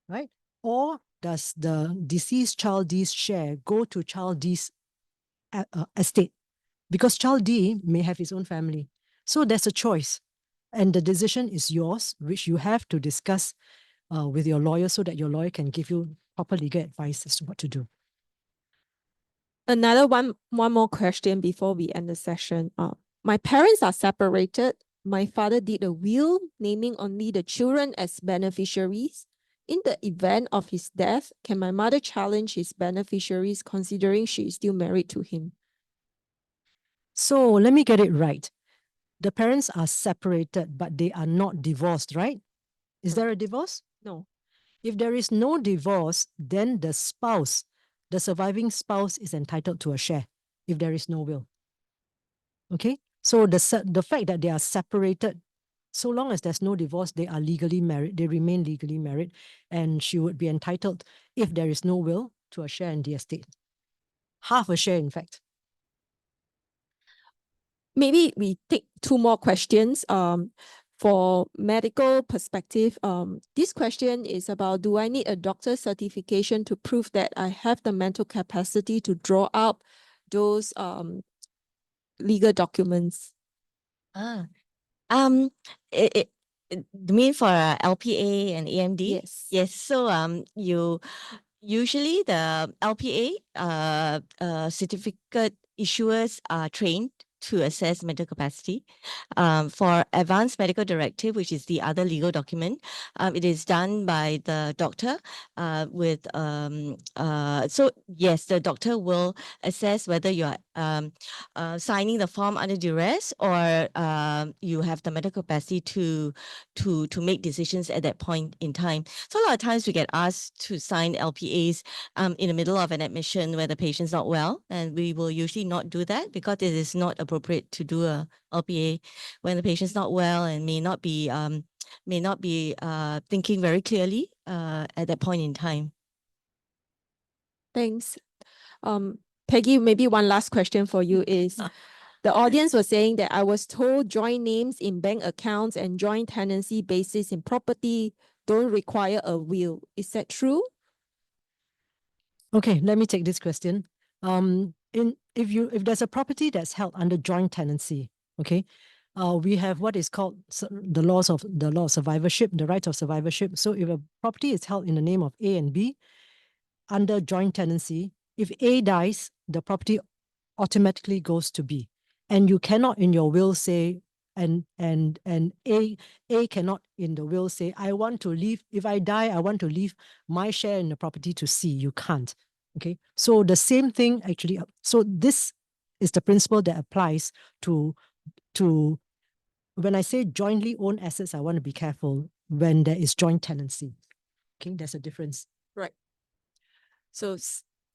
[SPEAKER 4] right? Or does the deceased child D's share go to child D's estate? Because child D may have his own family. So there's a choice, and the decision is yours, which you have to discuss with your lawyer so that your lawyer can give you proper legal advice as to what to do.
[SPEAKER 1] Another one more question before we end the session. My parents are separated. My father did a will naming only the children as beneficiaries. In the event of his death, can my mother challenge his beneficiaries considering she is still married to him?
[SPEAKER 4] So let me get it right. The parents are separated, but they are not divorced, right? Is there a divorce?
[SPEAKER 1] No.
[SPEAKER 4] If there is no divorce, then the surviving spouse is entitled to a share if there is no will. Okay? So the fact that they are separated, so long as there's no divorce, they are legally married, they remain legally married, and she would be entitled, if there is no will, to a share in the estate. Half a share, in fact.
[SPEAKER 1] Maybe we take 2 more questions. For medical perspective, this question is about, do I need a doctor's certification to prove that I have the mental capacity to draw up those legal documents?
[SPEAKER 3] You mean for LPA and AMD?
[SPEAKER 1] Yes.
[SPEAKER 3] Yes. So you usually the LPA certificate issuers are trained to assess mental capacity. For advanced medical directive, which is the other legal document, it is done by the doctor so yes, the doctor will assess whether you are signing the form under duress or you have the mental capacity to make decisions at that point in time. So a lot of times we get asked to sign LPAs in the middle of an admission where the patient's not well, and we will usually not do that because it is not appropriate to do a LPA when the patient's not well and may not be thinking very clearly at that point in time.
[SPEAKER 1] Thanks. Peggy, maybe one last question for you is, the audience was saying that I was told joint names in bank accounts and joint tenancy basis in property don't require a will. Is that true?
[SPEAKER 4] Okay, let me take this question. If there's a property that's held under joint tenancy, okay, we have what is called the law of survivorship, the right of survivorship. So if a property is held in the name of A and B under joint tenancy, if A dies, the property automatically goes to B, and you cannot in your will say and A cannot in the will say, I want to leave, if I die, I want to leave my share in the property to C. You can't. Okay. So the same thing actually, so this is the principle that applies to when I say jointly owned assets, I want to be careful when there is joint tenancy. Okay, there's a difference.
[SPEAKER 1] Right. So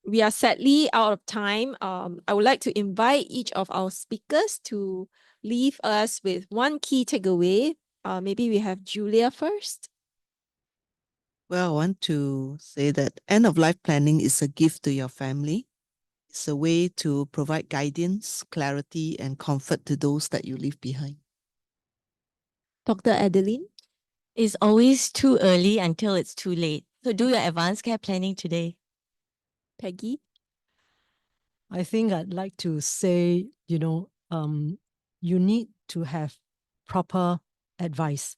[SPEAKER 1] we are sadly out of time. I would like to invite each of our speakers to leave us with one key takeaway. Maybe we have Julia first.
[SPEAKER 2] Well, I want to say that end of life planning is a gift to your family. It's a way to provide guidance, clarity, and comfort to those that you leave behind.
[SPEAKER 1] Dr. Adeline,
[SPEAKER 3] It's always too early until it's too late. So do your advanced care planning today.
[SPEAKER 1] Peggy,
[SPEAKER 4] I think I'd like to say, you need to have proper advice.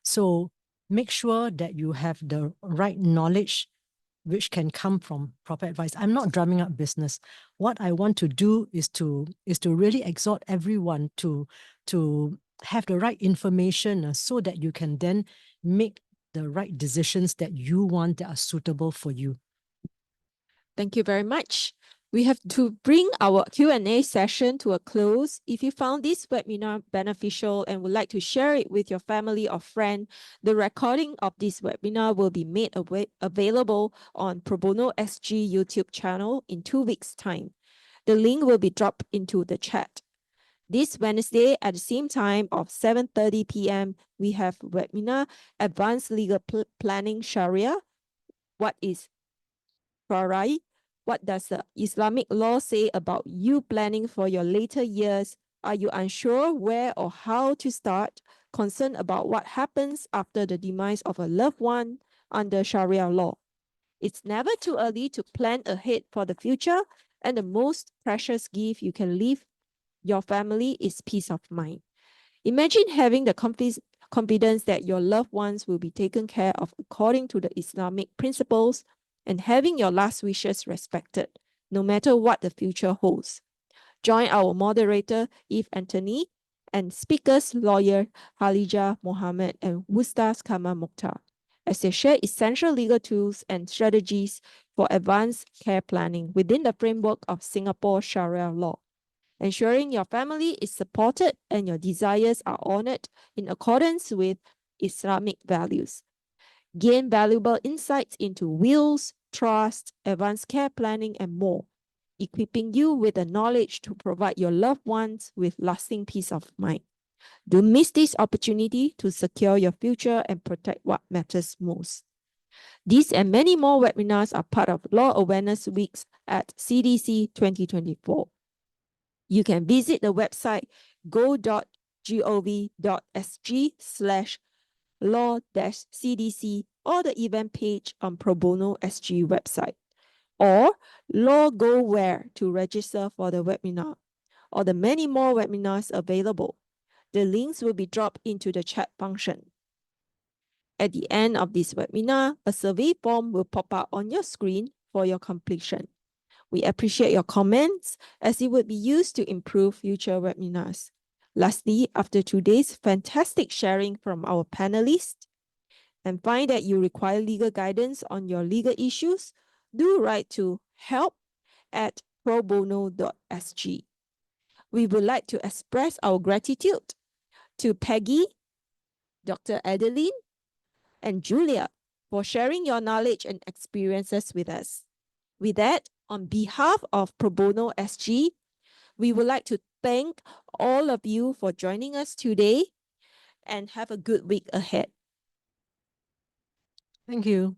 [SPEAKER 4] So make sure that you have the right knowledge which can come from proper advice. I'm not drumming up business. What I want to do is to really exhort everyone to have the right information so that you can then make the right decisions that you want that are suitable for you.
[SPEAKER 1] thank you very much. We have to bring our Q&A session to a close. If you found this webinar beneficial and would like to share it with your family or friend, the recording of this webinar will be made available on Pro Bono SG YouTube channel in 2 weeks' time. The link will be dropped into the chat. This Wednesday at the same time of 7:30 p.m., we have webinar Advanced Legal Planning Sharia. What is Sharia? What does the Islamic law say about you planning for your later years? Are you unsure where or how to start? Concerned about what happens after the demise of a loved one under Sharia law? It's never too early to plan ahead for the future, and the most precious gift you can leave your family is peace of mind. Imagine having the confidence that your loved ones will be taken care of according to the Islamic principles and having your last wishes respected, no matter what the future holds. Join our moderator, Eve Anthony, and speakers, lawyer Halija Mohammed and Wustas Kama Mokhtar, as they share essential legal tools and strategies for advanced care planning within the framework of Singapore Sharia law, ensuring your family is supported and your desires are honored in accordance with Islamic values. Gain valuable insights into wills, trust, advanced care planning, and more, equipping you with the knowledge to provide your loved ones with lasting peace of mind. Don't miss this opportunity to secure your future and protect what matters most. These and many more webinars are part of Law Awareness Weeks at CDC 2024. You can visit the website go.gov.sg/law-CDC or the event page on Pro Bono SG website, or Law Go Where to register for the webinar, or the many more webinars available. The links will be dropped into the chat function. At the end of this webinar, a survey form will pop up on your screen for your completion. We appreciate your comments as it would be used to improve future webinars. Lastly, after today's fantastic sharing from our panelists, and find that you require legal guidance on your legal issues, do write to help@probono.sg. We would like to express our gratitude to Peggy, Dr. Adeline, and Julia for sharing your knowledge and experiences with us. With that, on behalf of Pro Bono SG, we would like to thank all of you for joining us today and have a good week ahead.
[SPEAKER 4] Thank you.